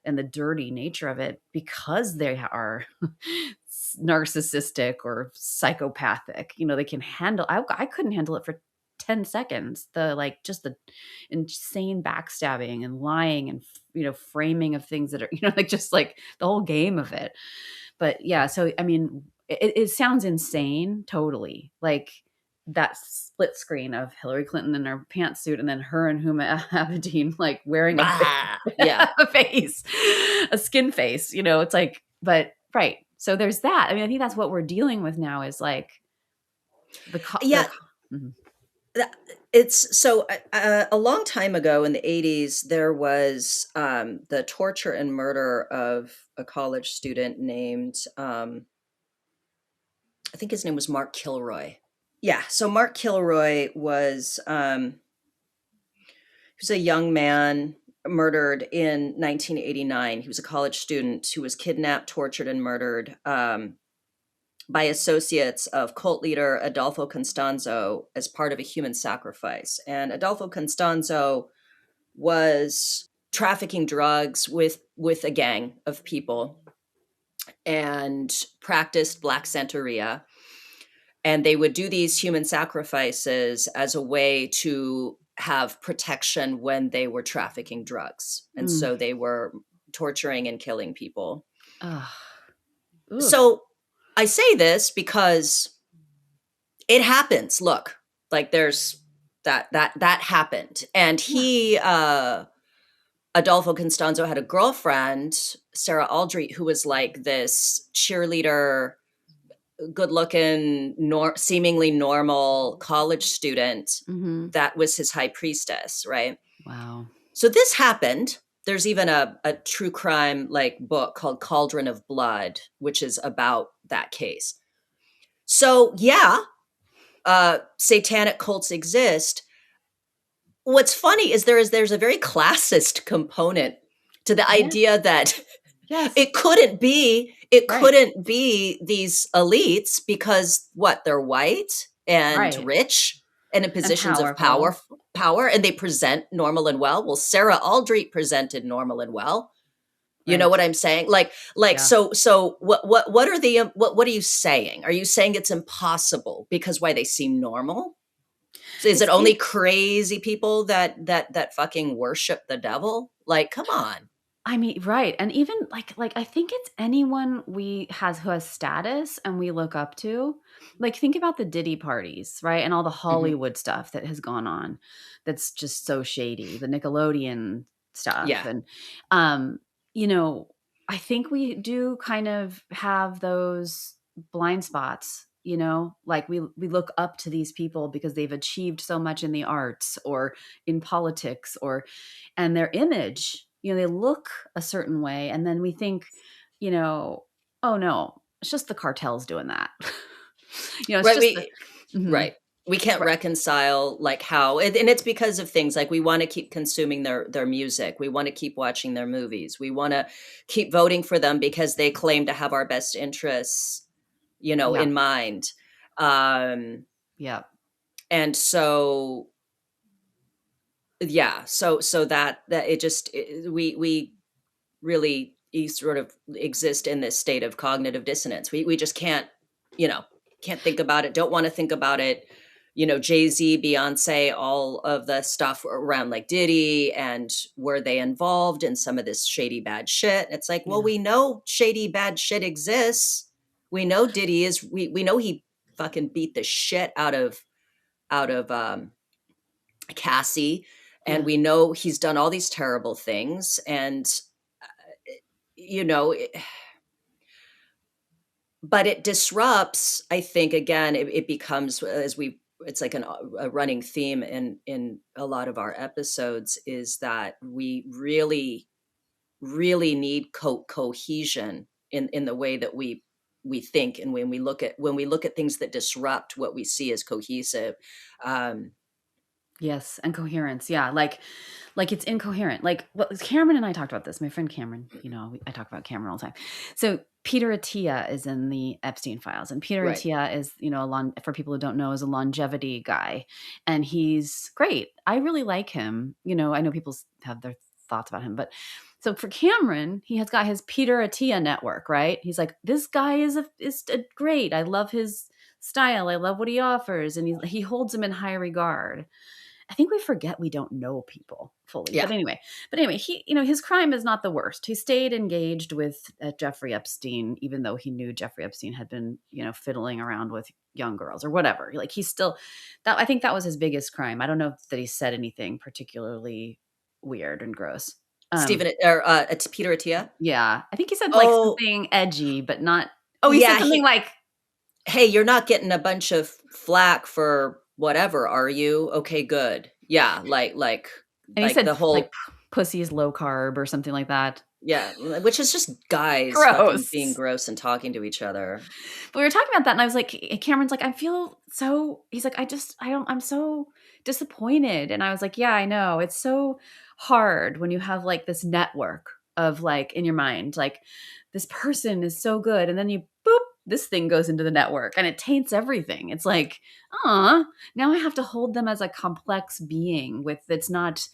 and the dirty nature of it because they are narcissistic or psychopathic. They can handle. I couldn't handle it for 10 seconds. Just the insane backstabbing and lying and framing of things that are like just like the whole game of it. But yeah, so I mean, it sounds insane, totally. Like that split screen of Hillary Clinton in her pantsuit and then her and Huma Abedin like wearing a ah, yeah. a face, a skin face, it's like, but right. So there's that. I mean, I think that's what we're dealing with now is like Yeah, mhm. That it's so, a long time ago in the '80s, there was, the torture and murder of a college student named, I think his name was Mark Kilroy. Yeah, so Mark Kilroy he was a young man murdered in 1989. He was a college student who was kidnapped, tortured, and murdered, by associates of cult leader Adolfo Constanzo as part of a human sacrifice. And Adolfo Constanzo was trafficking drugs with a gang of people and practiced Black Santeria. And they would do these human sacrifices as a way to have protection when they were trafficking drugs. And Mm. so they were torturing and killing people. Ugh. Ugh. So I say this because it happens. Look, like there's that happened. And Yeah. he Adolfo Constanzo had a girlfriend, Sarah Aldrete, who was like this cheerleader, good looking, seemingly normal college student Hmm. that was his high priestess, right? Wow. So this happened. There's even a true crime like book called Cauldron of Blood, which is about that case. So yeah, satanic cults exist. What's funny is there's a very classist component to the Yeah. idea that Yes. it Right. couldn't be these elites because what, they're white and Right. rich and in And positions of powerful. power, and they present normal and well. Well, Sarah Aldrete presented normal and well. You know Right. what I'm saying? Yeah. So what are the what are you saying? Are you saying it's impossible because why, they seem normal? So is it It's only in crazy people that fucking worship the devil? Like, come on. I mean, right, and even, like, I think it's anyone we has who has status and we look up to. Like, think about the Diddy parties, right, and all the Mhm. Hollywood stuff that has gone on that's just so shady, the Nickelodeon stuff, Yeah. and, um, you know, I think we do kind of have those blind spots, like, we look up to these people because they've achieved so much in the arts or in politics or and their image, they look a certain way, and then we think, you know, "Oh, no, it's just the cartels doing that." It's Right, just the Mhm. right. We can't Right, reconcile like how, and it's because of things like we want to keep consuming their music. We want to keep watching their movies. We want to keep voting for them because they claim to have our best interests, yeah, in mind. Um, yeah, and so yeah, so that it just we really you sort of exist in this state of cognitive dissonance. We just can't, you know, can't think about it, don't want to think about it. You know, Jay-Z, Beyonce, all of the stuff around like Diddy, and were they involved in some of this shady bad shit? It's like, well, Yeah. we know shady bad shit exists. We know Diddy is, we know he fucking beat the shit out of Cassie, and Yeah. we know he's done all these terrible things, and you know, but it disrupts, I think, again, it becomes, as we, it's like a running theme in a lot of our episodes, is that we really need cohesion in the way that we think, and when we look at things that disrupt what we see as cohesive. um Yes, and coherence, yeah, like, it's incoherent, like, well, Cameron and I talked about this, my friend Cameron, I talk about Cameron all the time. So, Peter Attia is in the Epstein files, and Peter right. Attia is, a for people who don't know, is a longevity guy, and he's great. I really like him, I know people have their thoughts about him, but so for Cameron, he has got his Peter Attia network, right? He's like, "This guy is great, I love his style, I love what he offers," and he holds him in high regard. I think we forget we don't know people fully. Yeah. But anyway, he, his crime is not the worst. He stayed engaged with Jeffrey Epstein, even though he knew Jeffrey Epstein had been, fiddling around with young girls or whatever. Like he's still that. I think that was his biggest crime. I don't know that he said anything particularly weird and gross. Stephen, or it's Peter Attia. Yeah, I think he said like Oh, something edgy, but not. Oh, he said yeah. something like, Hey, you're not getting a bunch of flack for whatever, are you? Okay, good. Yeah, and he like said the like whole, pussy is low carb or something like that. yeah, which is just guys fucking being Gross. gross and talking to each other. But we were talking about that, and I was like, Cameron's like, I feel so. He's like, I'm so disappointed. And I was like, yeah, I know. It's so hard when you have like this network of like in your mind, like this person is so good. And then you boop, this thing goes into the network and it taints everything. It's like, now I have to hold them as a complex being with that's not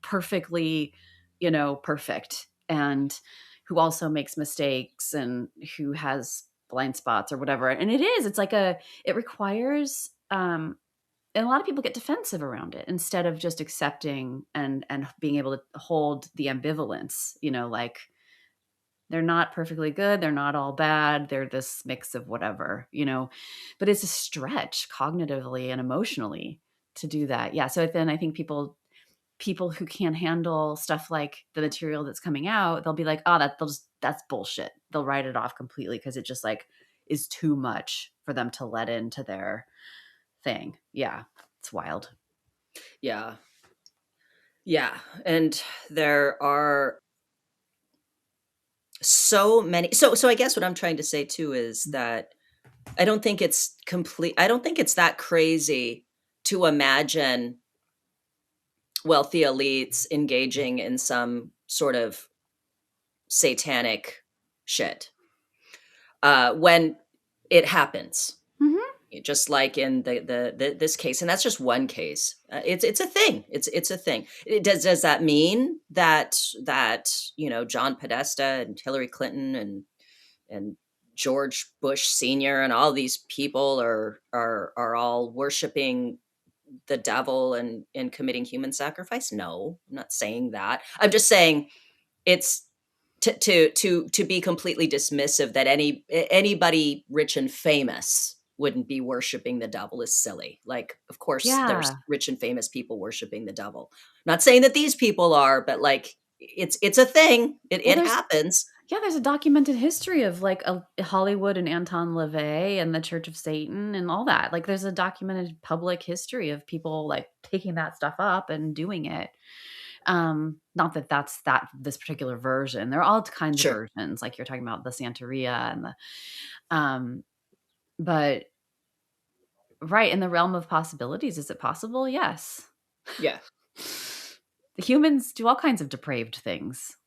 perfectly, perfect. And who also makes mistakes and who has blind spots or whatever. And it's like it requires, and a lot of people get defensive around it instead of just accepting and being able to hold the ambivalence, like they're not perfectly good, they're not all bad, they're this mix of whatever, but it's a stretch cognitively and emotionally to do that. Yeah. So then I think people who can't handle stuff like the material that's coming out, they'll be like, "Oh, that's bullshit." They'll write it off completely because it just like is too much for them to let into their thing. Yeah, it's wild. Yeah. Yeah, and there are so many, so I guess what I'm trying to say too is that I don't think it's that crazy to imagine wealthy elites engaging in some sort of satanic shit when it happens, Mhm. just like in this case, and that's just one case. It's a thing. It's a thing. Does that mean that John Podesta and Hillary Clinton and George Bush Sr. and all these people are all worshiping the devil and committing human sacrifice? No, I'm not saying that. I'm just saying it's to be completely dismissive that anybody rich and famous wouldn't be worshiping the devil is silly. Like, of course, there's Yeah. rich and famous people worshiping the devil. Not saying that these people are, but like it's a thing. Well, It happens. there's a documented history of like Hollywood and Anton LaVey and the Church of Satan and all that. Like there's a documented public history of people like picking that stuff up and doing it. Not that that's this particular version. There are all kinds of Sure. versions, like you're talking about the Santeria and the um but right in the realm of possibilities, is it possible? Yes. Yeah. Humans do all kinds of depraved things.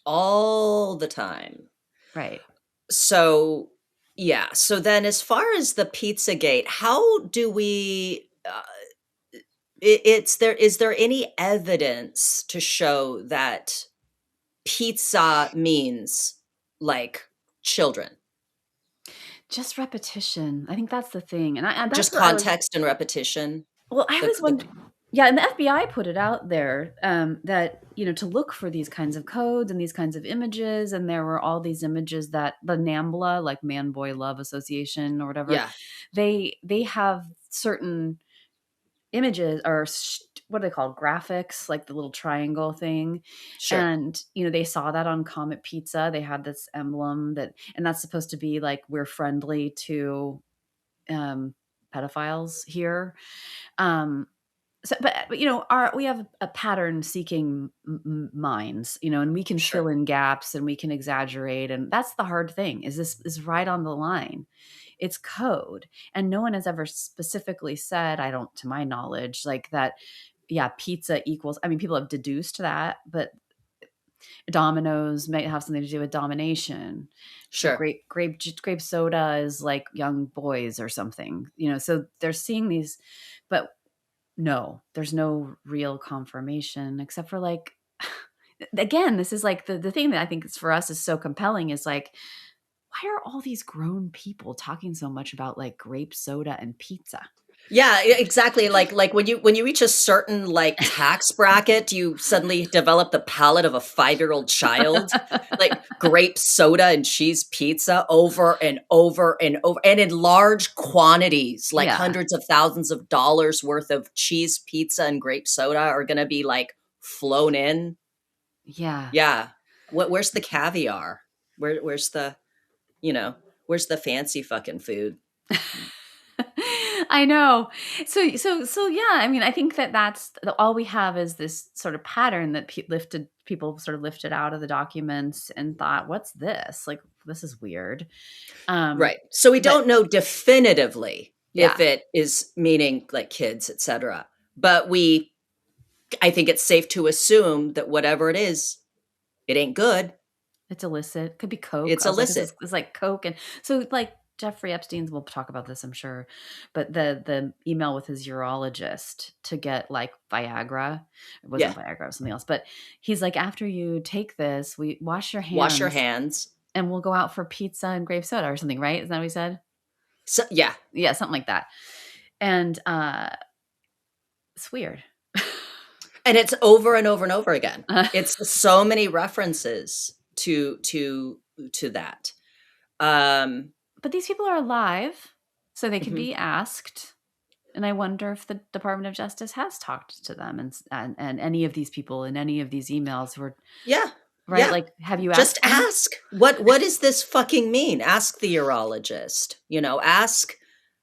All the time. Right. So, yeah. So then as far as the Pizzagate, how do we it's there is there any evidence to show that pizza means like children. Just repetition. I think that's the thing, and that's Just where I was. context and repetition. Well, I The was wondering. Yeah, and the FBI put it out there that to look for these kinds of codes and these kinds of images, and there were all these images that the NAMBLA, like Man Boy Love Association or whatever, yeah, they have certain images or what are they called, graphics, like the little triangle thing, sure, and they saw that on Comet Pizza. They had this emblem and that's supposed to be like we're friendly to um pedophiles here. um so but we have a pattern seeking minds, and we can fill sure, in gaps and we can exaggerate, and that's the hard thing. Is this is right on the line. It's code, and no one has ever specifically said, I don't, to my knowledge, like that. Yeah, pizza equals, I mean, people have deduced that, but Dominoes may have something to do with domination. sure. Grape soda is like young boys or something, so they're seeing these, but no, there's no real confirmation except for like, again, this is like the thing that I think is for us is so compelling is like, why are all these grown people talking so much about like grape soda and pizza? Yeah, exactly. Like when you reach a certain like tax bracket, you suddenly develop the palate of a 5-year-old child. Like grape soda and cheese pizza over and over and over, and in large quantities, like Yeah. hundreds of thousands of dollars worth of cheese pizza and grape soda are going to be like flown in. Yeah. Yeah. Where's the caviar? Where's the, you know, where's the fancy fucking food? I know. So yeah, I mean, I think that's all we have is this sort of pattern that people sort of lifted out of the documents and thought, what's this? Like, this is weird. Right. So we But don't know definitively if yeah, it is meaning like kids, etc. But I think it's safe to assume that whatever it is, it ain't good. it's illicit. Could be Coke. It's I was like, this is illicit. it's like Coke. And so like Jeffrey Epstein's, we'll talk about this, I'm sure. But the email with his urologist to get like Viagra. It Yeah. wasn't Viagra, it was something else. But he's like, after you take this, we wash your Wash your hands hands. and we'll go out for pizza and grape soda or something, right? Is that what he said? So yeah. Yeah, something like that. And it's weird. And it's over and over and over again. Uh, It's so many references to that. Um but these people are alive, so they can mhm. be asked. And I wonder if the Department of Justice has talked to them and any of these people in any of these emails were Yeah. right. Yeah. Like, have you Just asked them? ask. What does this fucking mean? Ask the urologist.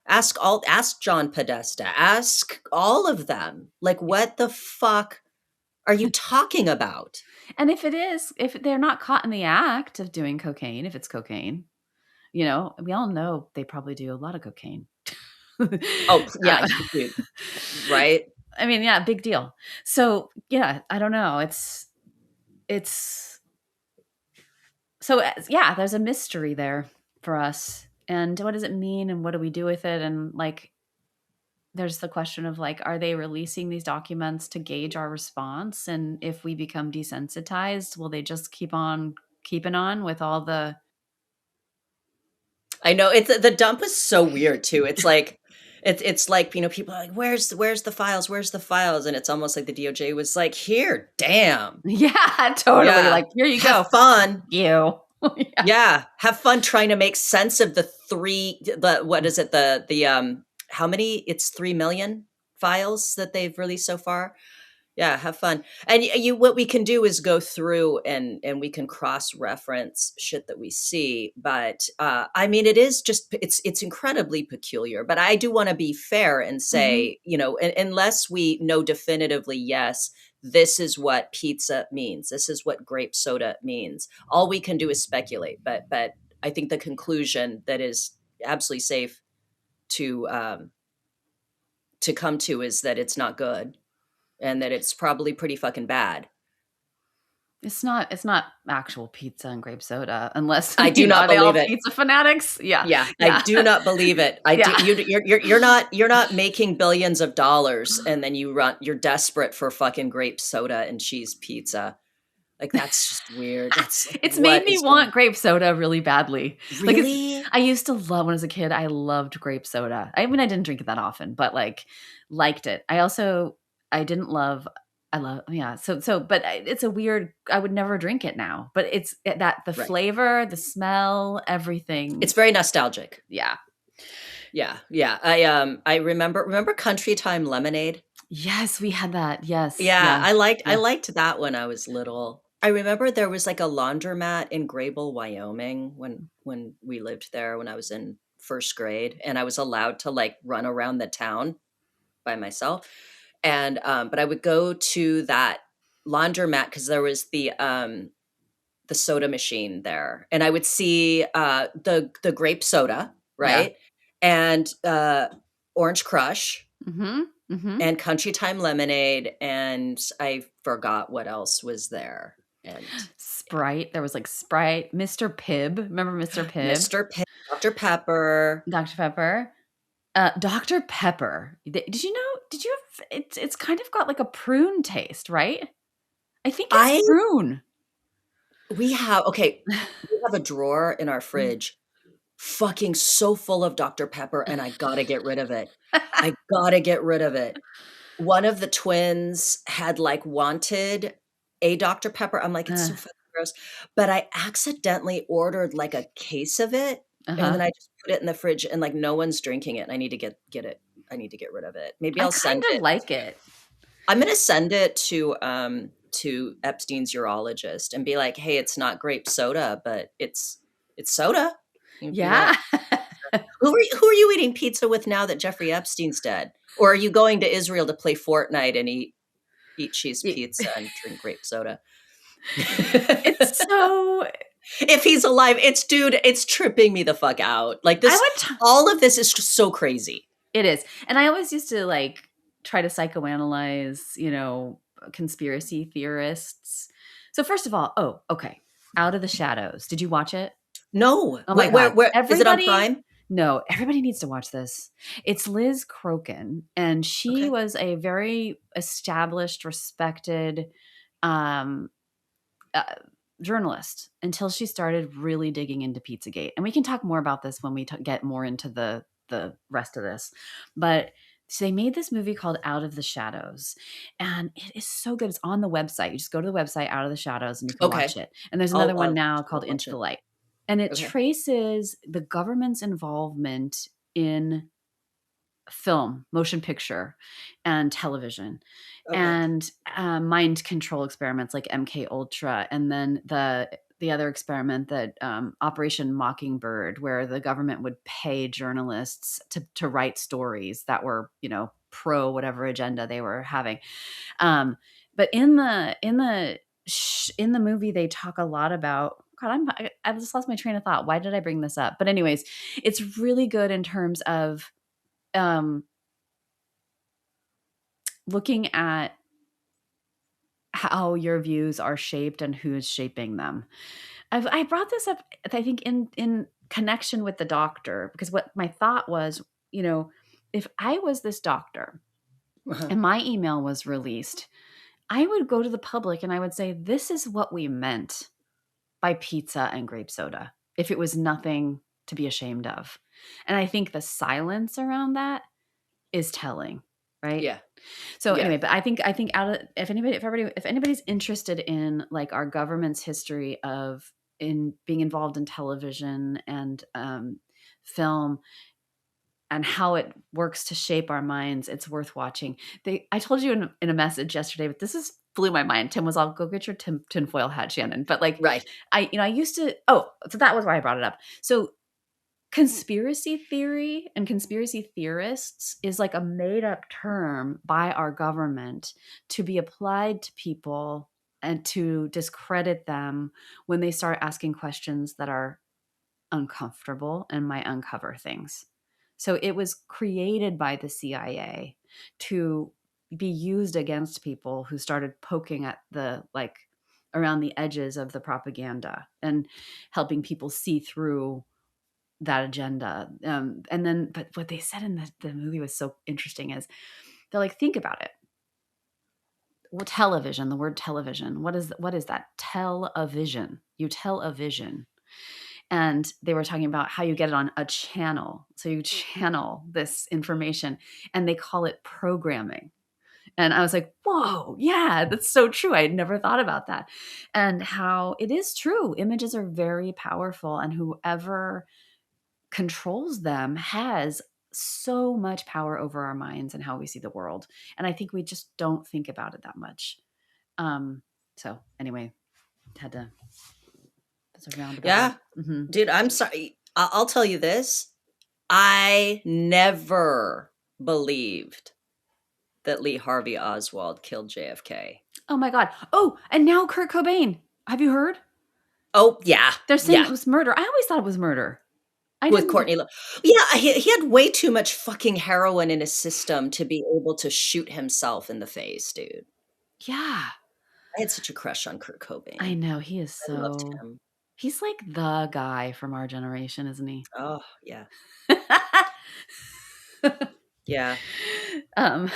Ask John Podesta. Ask all of them. Like what the fuck are you talking about? And if they're not caught in the act of doing cocaine, if it's cocaine, we all know they probably do a lot of cocaine. Oh, yeah, Uh, dude, right? I mean, yeah, big deal. So yeah, I don't know. It's so yeah, there's a mystery there for us. And what does it mean and what do we do with it? And like, there's the question of like, are they releasing these documents to gauge our response? And if we become desensitized, will they just keep on keeping on with all the I know it's the dump is so weird too. It's like, people are like, where's the files? Where's the files? And it's almost like the DOJ was like, here, damn. yeah, totally. Yeah. Like, here you Have go. fun. You. Yeah. Yeah. Have fun trying to make sense of what is it? How many? It's 3 million files that they've released so far. Yeah, have fun. And what we can do is go through and we can cross reference shit that we see. But I mean, it's incredibly peculiar. But I do want to be fair and Mhm. say, unless we know definitively, yes, this is what pizza means. This is what grape soda means. All we can do is speculate. But I think the conclusion that is absolutely safe to come to is that it's not good and that it's probably pretty fucking bad. It's not actual pizza and grape soda unless I do not are they believe all it. pizza fanatics? Yeah. Yeah, I Yeah. do not believe it. I do. Yeah. You're not making billions of dollars and then you're desperate for fucking grape soda and cheese pizza. Like, that's just weird. That's like, It's made what me is going want grape soda really badly. Like, it's Really? I used to love when I was a kid, I loved grape soda. I mean, I didn't drink it that often, but, like, liked it. I didn't love I love yeah, but it's a weird I would never drink it now, but it's that the Right. flavor, the smell, everything. It's very nostalgic. Yeah. Yeah, yeah. I remember Country Time Lemonade? Yes, we had that. Yes, Yeah, yeah, I yeah. liked that when I was little. I remember there was, like, a laundromat in Grable, Wyoming when we lived there when I was in 1st grade, and I was allowed to, like, run around the town by myself, and, but I would go to that laundromat because there was the soda machine there, and I would see, the grape soda, Yeah. right? And, Orange Crush Mhm, mhm. and Country Time Lemonade, and I forgot what else was there, and yeah. Sprite, there was, like, Sprite, Mr. Pibb, remember Mr. Pibb? Mr. Pibb, Dr. Pepper. Dr. Pepper. Dr. Pepper. Did you know did you have it's kind of got, like, a prune taste, right? I think it's I prune. we have okay, we have a drawer in our fridge fucking so full of Dr. Pepper, and I gotta get rid of it. I gotta get rid of it. One of the twins had, like, wanted a Dr. Pepper. I'm like, "It's Uh, so fucking gross," but I accidentally ordered, like, a case of it, and uh-huh. then I just put it in the fridge, and, like, no one's drinking it, and I need to get it. I need to get rid of it. Maybe I I'll kind send of it. like it. I'm gonna send it to Epstein's urologist and be like, "Hey, it's not grape soda, but it's soda." You'd be Yeah. like, who are you eating pizza with now that Jeffrey Epstein's dead? Or are you going to Israel to play Fortnite and eat cheese Y pizza and drink grape soda?" It's so If he's alive, it's tripping me the fuck out. Like, I this would t all of this is just so crazy. It is, and I always used to, like, try to psychoanalyze, conspiracy theorists. So, first of all okay, Out of the Shadows. Did you watch it? No. Oh my god. Where is it on Everybody Prime? No, everybody needs to watch this. It's Liz Crokin, and she Okay. was a very established, respected, um, uh, journalist until she started really digging into Pizzagate, and we can talk more about this when we get more into the rest of this, but so they made this movie called Out of the Shadows, and it is so good. It's on the website. You just go to the website, Out of the Shadows, and you can watch Okay. it, and there's another I'll one I'll now called watch Into the it. Light, and it Okay. traces the government's involvement in film, motion picture, and television, Okay. and mind control experiments like MK Ultra, and then the other experiment that Operation Mockingbird, where the government would pay journalists to write stories that were pro whatever agenda they were having. But in the movie, they talk a lot about. God, I just lost my train of thought. Why did I bring this up? But anyways, it's really good in terms of um, looking at how your views are shaped and who is shaping them. I brought this up, I think, in connection with the doctor, because what my thought was, if I was this doctor Uh-huh. and my email was released, I would go to the public and I would say, this is what we meant by pizza and grape soda, if it was nothing to be ashamed of. And I think the silence around that is telling, right? Yeah. So Yeah. anyway, but I think if anybody's interested in, like, our government's history of in being involved in television and film and how it works to shape our minds, it's worth watching. I told you in a message yesterday, but this is blew my mind. Tim was all, go get your tinfoil hat, Shannon. But, like, Right. I used to. Oh, so that was why I brought it up. So conspiracy theory and conspiracy theorists is like a made up term by our government to be applied to people and to discredit them when they start asking questions that are uncomfortable and might uncover things. So it was created by the CIA to be used against people who started poking at around the edges of the propaganda and helping people see through that agenda. And then, but what they said in the movie was so interesting is they're like, think about it. Well, television, the word television. What is that? Television. You tell a vision. And they were talking about how you get it on a channel. So you channel this information and they call it programming. And I was like, whoa, yeah, that's so true. I had never thought about that. And how it is true. Images are very powerful, and whoever controls them has so much power over our minds and how we see the world. And I think we just don't think about it that much. So anyway, had to, that's a roundabout way. Yeah. Dude, I'm sorry. I'll tell you this. I never believed that Lee Harvey Oswald killed JFK. Oh my God. Oh, and now Kurt Cobain. Have you heard? Oh, yeah. They're saying Yeah. it was murder. I always thought it was murder. With Courtney Love. Yeah, he had way too much fucking heroin in his system to be able to shoot himself in the face, dude. Yeah. I had such a crush on Kurt Cobain. I know. He is I loved so, him. he's like the guy from our generation, isn't he? Oh, yeah. Yeah. All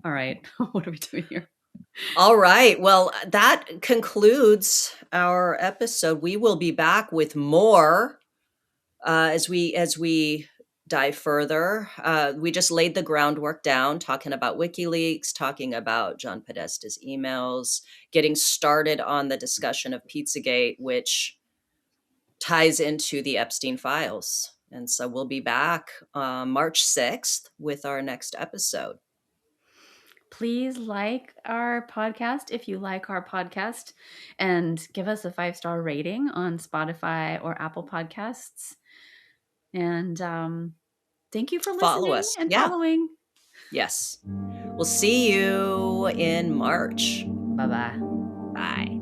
right. What are we doing here? All right. Well, that concludes our episode. We will be back with more as we dive further. We just laid the groundwork down, talking about WikiLeaks, talking about John Podesta's emails, getting started on the discussion of Pizzagate, which ties into the Epstein files. And so we'll be back March 6th with our next episode. Please like our podcast if you like our podcast, and give us a 5-star rating on Spotify or Apple Podcasts. And thank you for Follow listening us. and Yeah. following. Yes. We'll see you in March. Bye-bye. Bye.